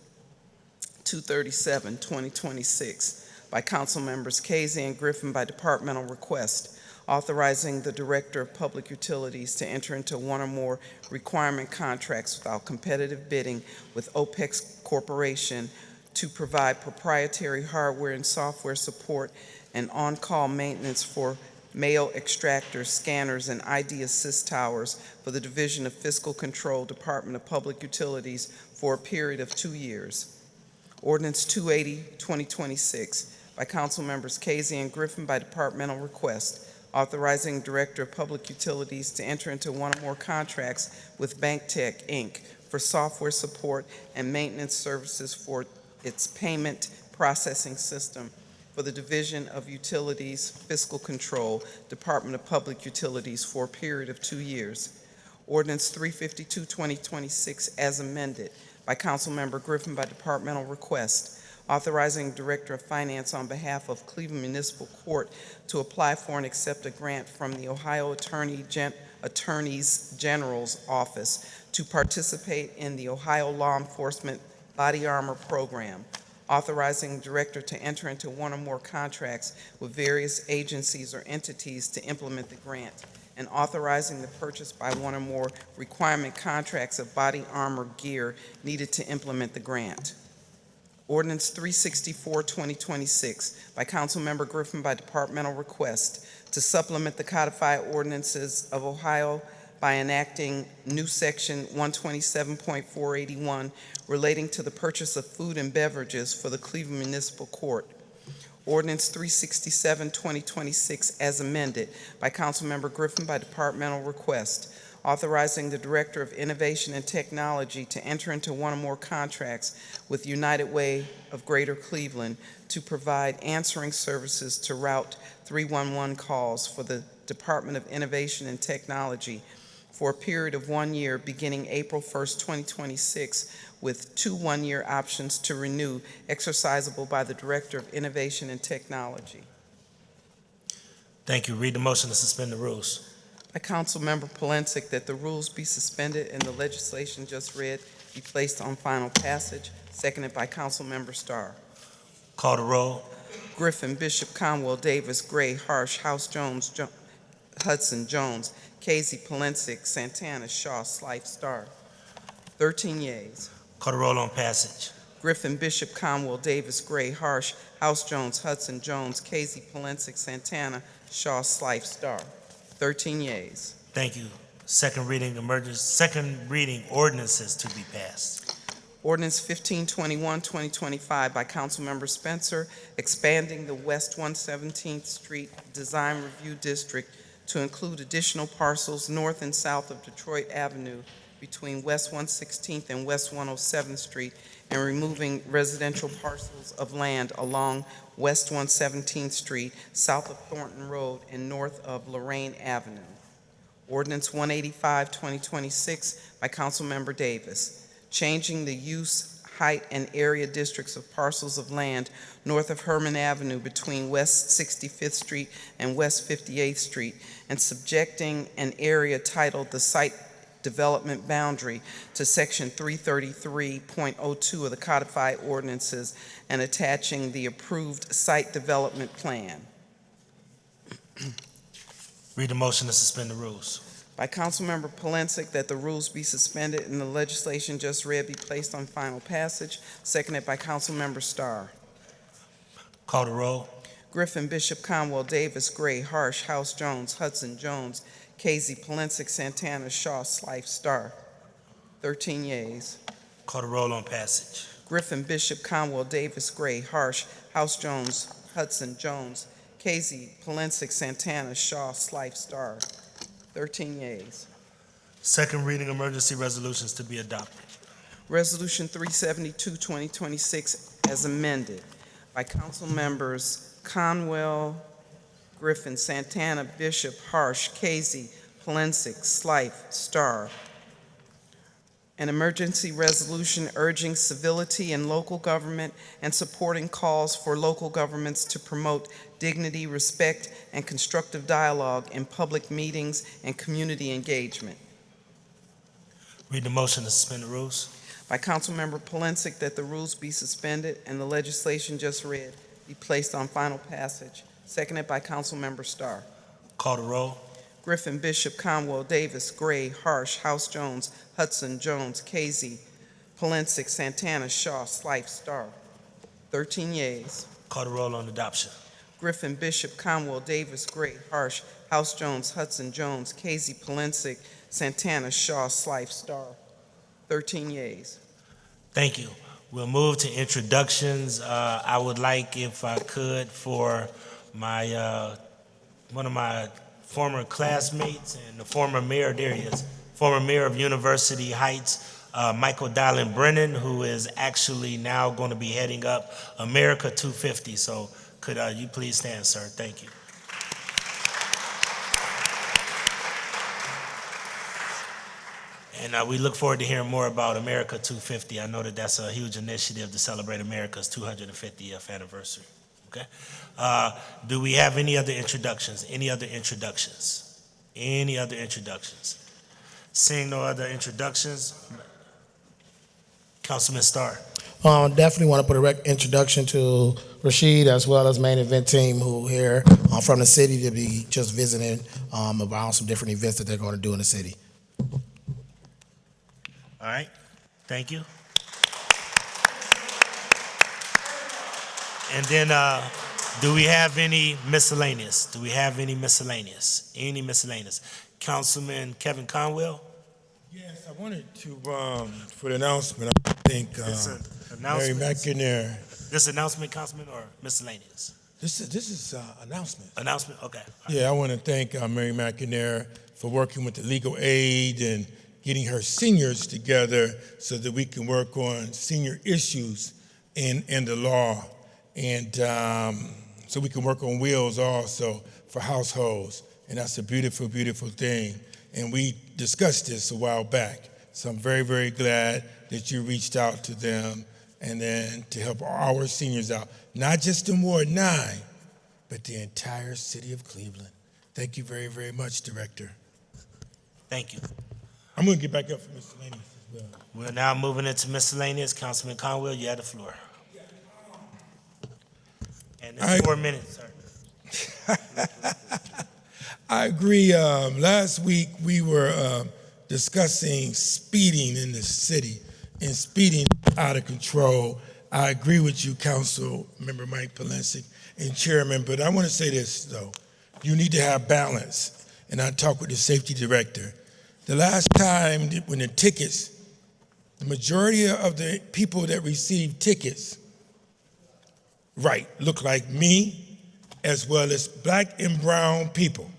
237, 2026, by council members Casey and Griffin, by departmental request, authorizing the Director of Public Utilities to enter into one or more requirement contracts without competitive bidding with OPEX Corporation to provide proprietary hardware and software support and on-call maintenance for mail extractors, scanners, and ID assist towers for the Division of Fiscal Control, Department of Public Utilities, for a period of 2 years. Ordinance 280, 2026, by council members Casey and Griffin, by departmental request, authorizing Director of Public Utilities to enter into one or more contracts with BankTech, Inc. for software support and maintenance services for its payment processing system for the Division of Utilities Fiscal Control, Department of Public Utilities for a period of 2 years. Ordinance 352, 2026 as amended by Councilmember Griffin by departmental request, authorizing Director of Finance on behalf of Cleveland Municipal Court to apply for and accept a grant from the Ohio Attorneys General's Office to participate in the Ohio Law Enforcement Body Armor Program, authorizing Director to enter into one or more contracts with various agencies or entities to implement the grant, and authorizing the purchase by one or more requirement contracts of body armor gear needed to implement the grant. Ordinance 364, 2026 by Councilmember Griffin by departmental request to supplement the codified ordinances of Ohio by enacting new section 127.481 relating to the purchase of food and beverages for the Cleveland Municipal Court. Ordinance 367, 2026 as amended by Councilmember Griffin by departmental request, authorizing the Director of Innovation and Technology to enter into one or more contracts with United Way of Greater Cleveland to provide answering services to Route 311 calls for the Department of Innovation and Technology for a period of 1 year beginning April 1st, 2026, with 2 one-year options to renew, exercisable by the Director of Innovation and Technology. Thank you. Read the motion to suspend the rules. By Councilmember Polensek, that the rules be suspended and the legislation just read be placed on final passage, seconded by Councilmember Starr. Call the roll. Griffin, Bishop, Conwell, Davis, Gray, Harsh, House, Jones, Hudson, Jones, Casey, Polensek, Santana, Shaw, Slife, Starr. 13 yeas. Call the roll on passage. Griffin, Bishop, Conwell, Davis, Gray, Harsh, House, Jones, Hudson, Jones, Casey, Polensek, Santana, Shaw, Slife, Starr. 13 yeas. Thank you. Second reading ordinances to be passed. Ordinance 1521, 2025 by Councilmember Spencer, expanding the West 117th Street Design Review District to include additional parcels north and south of Detroit Avenue between West 116th and West 107th Street, and removing residential parcels of land along West 117th Street, south of Thornton Road, and north of Lorraine Avenue. Ordinance 185, 2026 by Councilmember Davis, changing the use, height, and area districts of parcels of land north of Herman Avenue between West 65th Street and West 58th Street, and subjecting an area titled the Site Development Boundary to Section 333.02 of the codified ordinances, and attaching the approved site development plan. Read the motion to suspend the rules. By Councilmember Polensek, that the rules be suspended and the legislation just read be placed on final passage, seconded by Councilmember Starr. Call the roll. Griffin, Bishop, Conwell, Davis, Gray, Harsh, House, Jones, Hudson, Jones, Casey, Polensek, Santana, Shaw, Slife, Starr. 13 yeas. Call the roll on passage. Griffin, Bishop, Conwell, Davis, Gray, Harsh, House, Jones, Hudson, Jones, Casey, Polensek, Santana, Shaw, Slife, Starr. 13 yeas. Second reading emergency resolutions to be adopted. Resolution 372, 2026 as amended by Council Members Conwell, Griffin, Santana, Bishop, Harsh, Casey, Polensek, Slife, Starr. An emergency resolution urging civility in local government and supporting calls for local governments to promote dignity, respect, and constructive dialogue in public meetings and community engagement. Read the motion to suspend the rules. By Councilmember Polensek, that the rules be suspended and the legislation just read be placed on final passage, seconded by Councilmember Starr. Call the roll. Griffin, Bishop, Conwell, Davis, Gray, Harsh, House, Jones, Hudson, Jones, Casey, Polensek, Santana, Shaw, Slife, Starr. 13 yeas. Call the roll on adoption. Griffin, Bishop, Conwell, Davis, Gray, Harsh, House, Jones, Hudson, Jones, Casey, Polensek, Santana, Shaw, Slife, Starr. 13 yeas. Thank you. We'll move to introductions. I would like, if I could, for my one of my former classmates and the former mayor, there he is, former mayor of University Heights, Michael Dylan Brennan, who is actually now going to be heading up America 250. So Could you please stand, sir? Thank you. And we look forward to hearing more about America 250. I know that that's a huge initiative to celebrate America's 250th anniversary. Okay. Do we have any other introductions? Any other introductions? Any other introductions? Seeing no other introductions, Councilman Starr. Definitely want to put a introduction to Rashid as well as main event team who here from the city to be just visiting around some different events that they're going to do in the city. All right, thank you. And then, do we have any miscellaneous? Do we have any miscellaneous? Any miscellaneous? Councilman Kevin Conwell? Yes, I wanted to, for the announcement, I think Mary McInerney. This announcement, Councilman, or miscellaneous? This is announcement. Announcement, okay. Yeah, I want to thank Mary McInerney for working with the legal aid and getting her seniors together so that we can work on senior issues in the law. And so we can work on wills also for households. And that's a beautiful, beautiful thing. And we discussed this a while back. So I'm very, very glad that you reached out to them and then to help our seniors out. Not just in Ward 9, but the entire city of Cleveland. Thank you very, very much, Director. Thank you. I'm going to get back up for miscellaneous as well. We're now moving into miscellaneous. Councilman Conwell, you have the floor. And it's 4 minutes, sir. I agree. Last week we were discussing speeding in the city and speeding out of control. I agree with you, Council Member Mike Polensik and Chairman, but I want to say this, though. You need to have balance, and I talked with the safety director. The last time when the tickets, the majority of the people that received tickets, look like me, as well as black and brown people.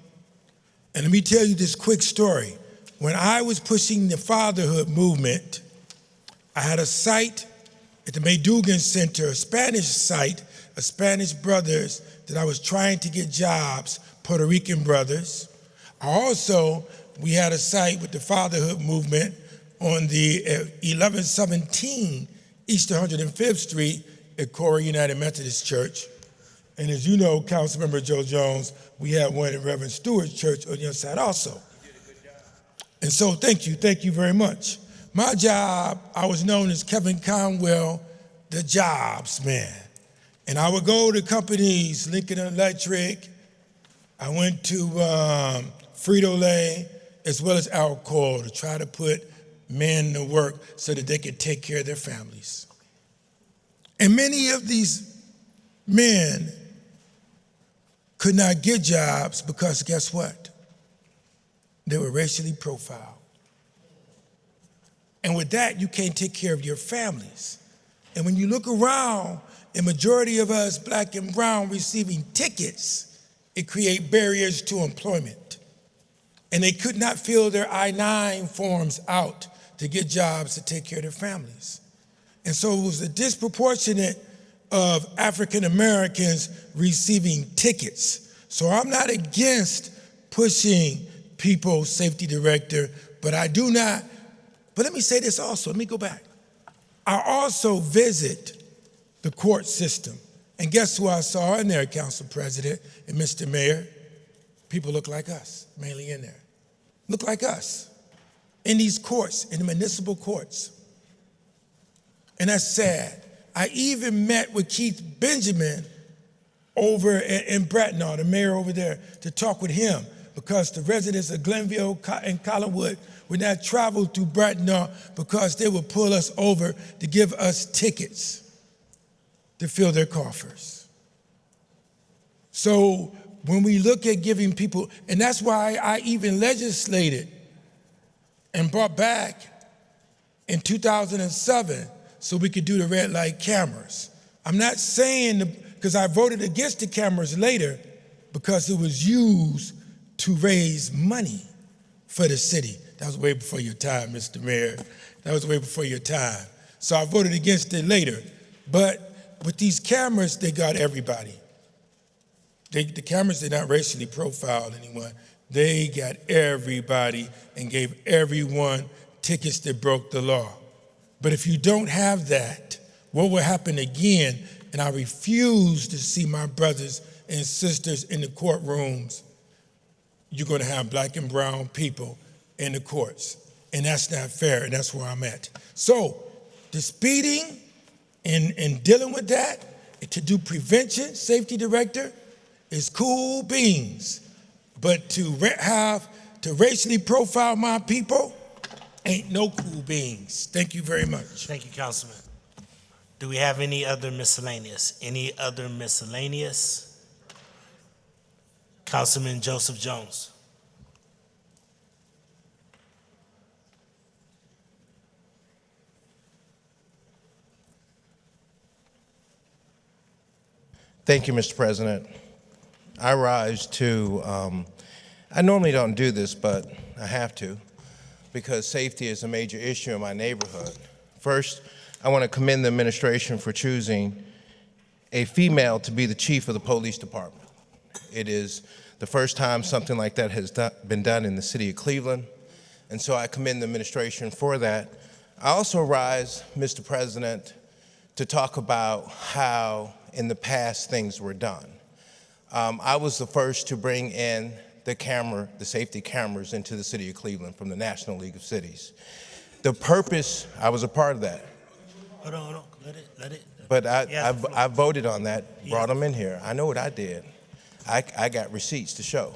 And let me tell you this quick story. When I was pushing the fatherhood movement, I had a site at the Maydugan Center, a Spanish site, a Spanish brothers that I was trying to get jobs, Puerto Rican brothers. We had a site with the fatherhood movement on the 1117 East 105th Street at Corey United Methodist Church. And as you know, Councilmember Joe Jones, we had one at Reverend Stewart's church on the other side also. You did a good job. And so thank you very much. My job, I was known as Kevin Conwell, the jobs man. And I would go to companies, Lincoln Electric, I went to Frito-Lay, as well as Alcoa, to try to put men to work so that they could take care of their families. And many of these men could not get jobs because guess what? They were racially profiled. And with that, you can't take care of your families. And when you look around, the majority of us, black and brown, receiving tickets, it creates barriers to employment. And they could not fill their I-9 forms out to get jobs to take care of their families. And so it was a disproportionate of African Americans receiving tickets. So I'm not against pushing people, safety director, but I do not, but let me say this also, let me go back. I also visit the court system. And guess who I saw in there, Council President and Mr. Mayor? People look like us, mainly in there. Look like us in these courts, in the municipal courts. And that's sad. I even met with Keith Benjamin over in Bracknell, the mayor over there, to talk with him because the residents of Glenville and Collinwood would not travel through Bracknell because they would pull us over to give us tickets to fill their coffers. So when we look at giving people, and that's why I even legislated and brought back in 2007 so we could do the red light cameras. I'm not saying, because I voted against the cameras later because it was used to raise money for the city. That was way before your time, Mr. Mayor. That was way before your time. So I voted against it later. But with these cameras, they got everybody. The cameras did not racially profile anyone. They got everybody and gave everyone tickets that broke the law. But if you don't have that, what will happen again, and I refuse to see my brothers and sisters in the courtrooms, you're going to have black and brown people in the courts. And that's not fair, and that's where I'm at. So the speeding and dealing with that, to do prevention, safety director, is cool beans. But to racially profile my people ain't no cool beans. Thank you very much. Thank you, Councilman. Do we have any other miscellaneous? Any other miscellaneous? Councilman Joseph Jones. Thank you, Mr. President. I rise to, I normally don't do this, but I have to, because safety is a major issue in my neighborhood. First, I want to commend the administration for choosing a female to be the chief of the police department. It is the first time something like that has been done in the city of Cleveland, and so I commend the administration for that. I also rise, Mr. President, to talk about how in the past things were done. I was the first to bring in the safety cameras into the city of Cleveland from the National League of Cities. The purpose, I was a part of that. Hold on, let it. But I voted on that, brought them in here. I know what I did. I got receipts to show.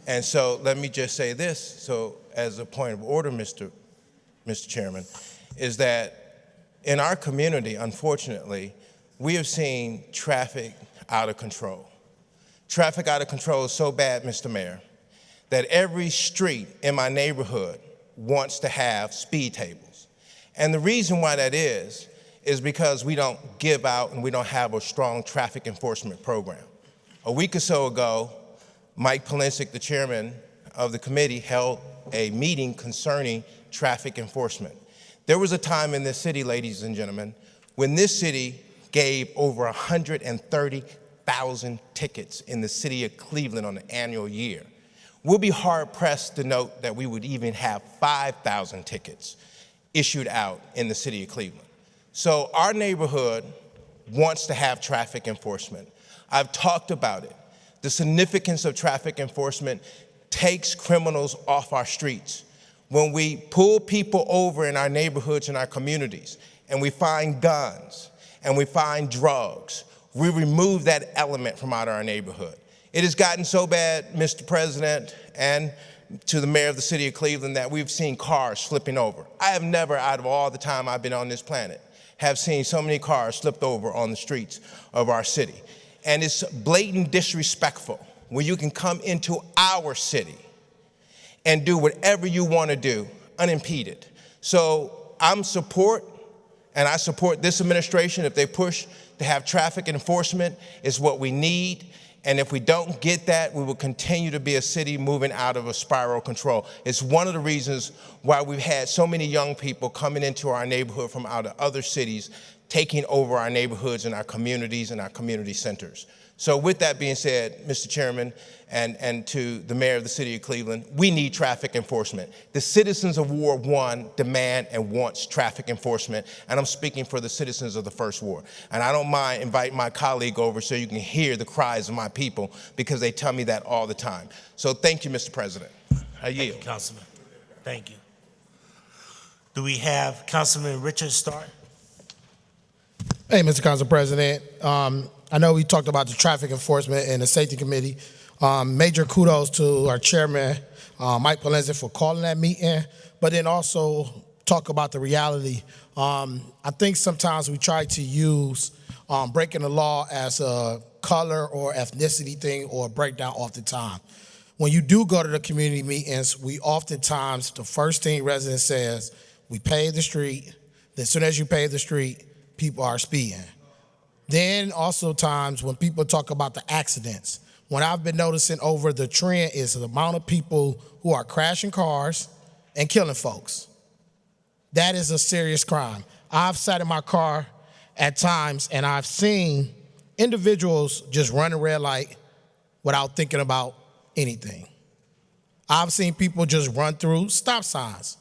And so let me just say this, so as a point of order, Mr. Chairman, is that in our community, unfortunately, we have seen traffic out of control. Traffic out of control is so bad, Mr. Mayor, that every street in my neighborhood wants to have speed tables. And the reason why that is because we don't give out and we don't have a strong traffic enforcement program. A week or so ago, Mike Polisic, the chairman of the committee, held a meeting concerning traffic enforcement. There was a time in this city, ladies and gentlemen, when this city gave over 130,000 tickets in the city of Cleveland on an annual year. We'll be hard pressed to note that we would even have 5,000 tickets issued out in the city of Cleveland. So our neighborhood wants to have traffic enforcement. I've talked about it. The significance of traffic enforcement takes criminals off our streets. When we pull people over in our neighborhoods and our communities, and we find guns, and we find drugs, we remove that element from out of our neighborhood. It has gotten so bad, Mr. President, and to the mayor of the city of Cleveland, that we've seen cars flipping over. I have never, out of all the time I've been on this planet, have seen so many cars flipped over on the streets of our city. And it's blatant disrespectful when you can come into our city and do whatever you want to do unimpeded. So I'm support, and I support this administration. If they push to have traffic enforcement, is what we need. And if we don't get that, we will continue to be a city moving out of a spiral control. It's one of the reasons why we've had so many young people coming into our neighborhood from out of other cities, taking over our neighborhoods and our communities and our community centers. So with that being said, Mr. Chairman, and to the mayor of the city of Cleveland, we need traffic enforcement. The citizens of Ward 1 demand and wants traffic enforcement, and I'm speaking for the citizens of the First Ward. And I don't mind inviting my colleague over so you can hear the cries of my people, because they tell me that all the time. So thank you, Mr. President. I yield. Thank you, Councilman. Thank you. Do we have Councilman Richard Stark? Hey, Mr. Council President. I know we talked about the traffic enforcement and the safety committee. Major kudos to our chairman, Mike Polisic, for calling that meeting, but then also talk about the reality. I think sometimes we try to use breaking the law as a color or ethnicity thing or a breakdown all the time. When you do go to the community meetings, we oftentimes, the first thing residents says, we pave the street. As soon as you pave the street, people are speeding. Then also times when people talk about the accidents, what I've been noticing over the trend is the amount of people who are crashing cars and killing folks. That is a serious crime. I've sat in my car at times and I've seen individuals just run a red light, without thinking about anything. I've seen people just run through stop signs.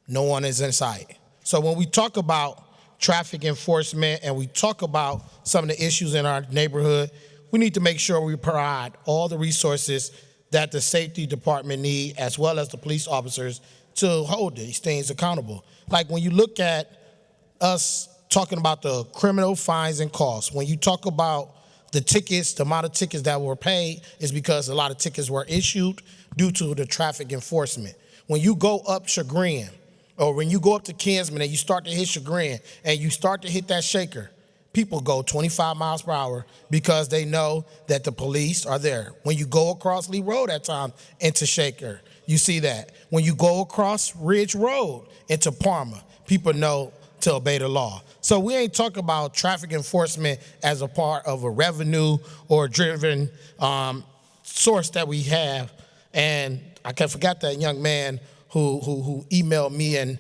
No one is in sight. So when we talk about traffic enforcement and we talk about some of the issues in our neighborhood, we need to make sure we provide all the resources that the safety department need, as well as the police officers, to hold these things accountable. Like when you look at us talking about the criminal fines and costs, when you talk about the tickets, the amount of tickets that were paid is because a lot of tickets were issued due to the traffic enforcement. When you go up Chagrin, or when you go up to Kinsman and you start to hit Chagrin and you start to hit that shaker, people go 25 miles per hour because they know that the police are there. When you go across Lee Road at times into Shaker, you see that. When you go across Ridge Road into Parma, people know to obey the law. So we ain't talking about traffic enforcement as a part of a revenue or driven source that we have. And I can't forget that young man who emailed me and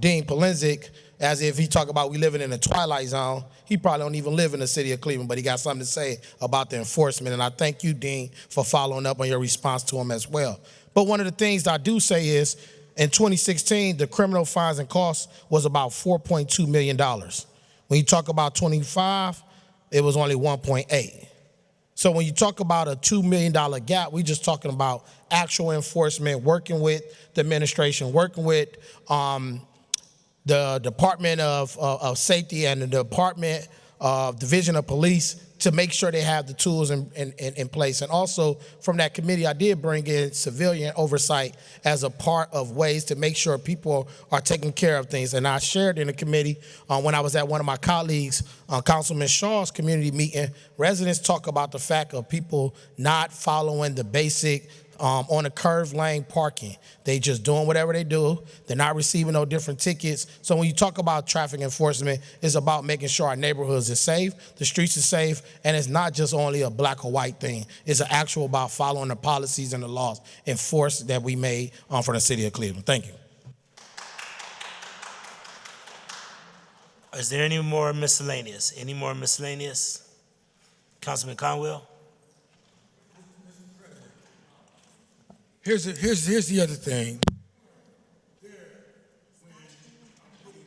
Dean Polenzek as if he talk about we living in a twilight zone. He probably don't even live in the city of Cleveland, but he got something to say about the enforcement. And I thank you, Dean, for following up on your response to him as well. But one of the things that I do say is, in 2016, the criminal fines and costs was about $4.2 million. When you talk about 25, it was only 1.8. So when you talk about a $2 million gap, we're just talking about actual enforcement, working with the administration, working with the Department of Safety and the Department of Division of Police to make sure they have the tools in place. And also from that committee, I did bring in civilian oversight as a part of ways to make sure people are taking care of things. And I shared in the committee when I was at one of my colleagues, Councilman Shaw's community meeting, residents talk about the fact of people not following the basic on a curved lane parking. They just doing whatever they do. They're not receiving no different tickets. So when you talk about traffic enforcement, it's about making sure our neighborhoods are safe, the streets are safe, and it's not just only a black or white thing. It's an actual about following the policies and the laws enforced that we made for the city of Cleveland. Thank you. Is there any more miscellaneous? Any more miscellaneous? Councilman Conwell? Here's the other thing.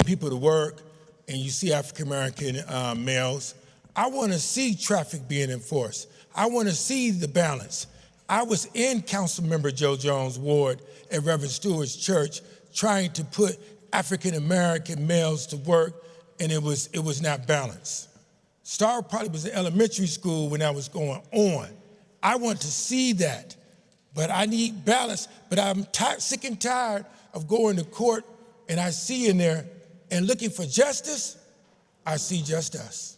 People to work, and you see African-American males, I want to see traffic being enforced. I want to see the balance. I was in Councilmember Joe Jones' ward at Reverend Stewart's church trying to put African-American males to work, and it was not balanced. Star probably was in elementary school when that was going on. I want to see that. But I need balance. But I'm sick and tired of going to court and I see in there and looking for justice, I see just us.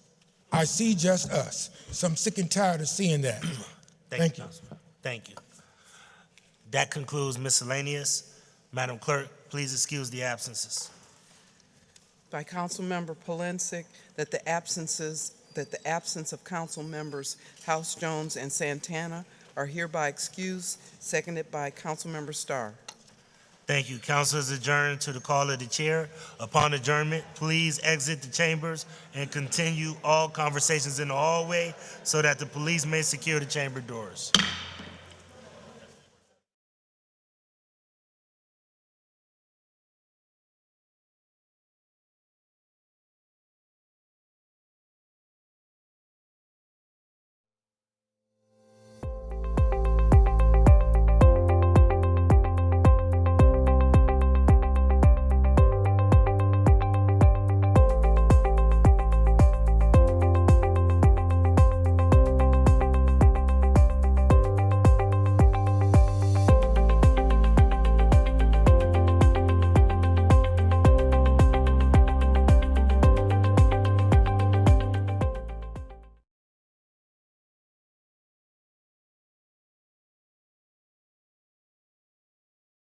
I see just us. So I'm sick and tired of seeing that. Thank you. Thank you. That concludes miscellaneous. Madam Clerk, please excuse the absences. By Councilmember Polenzek, that the absence of council members House Jones and Santana are hereby excused, seconded by Councilmember Starr. Thank you. Council is adjourned to the call of the chair. Upon adjournment, please exit the chambers and continue all conversations in the hallway so that the police may secure the chamber doors.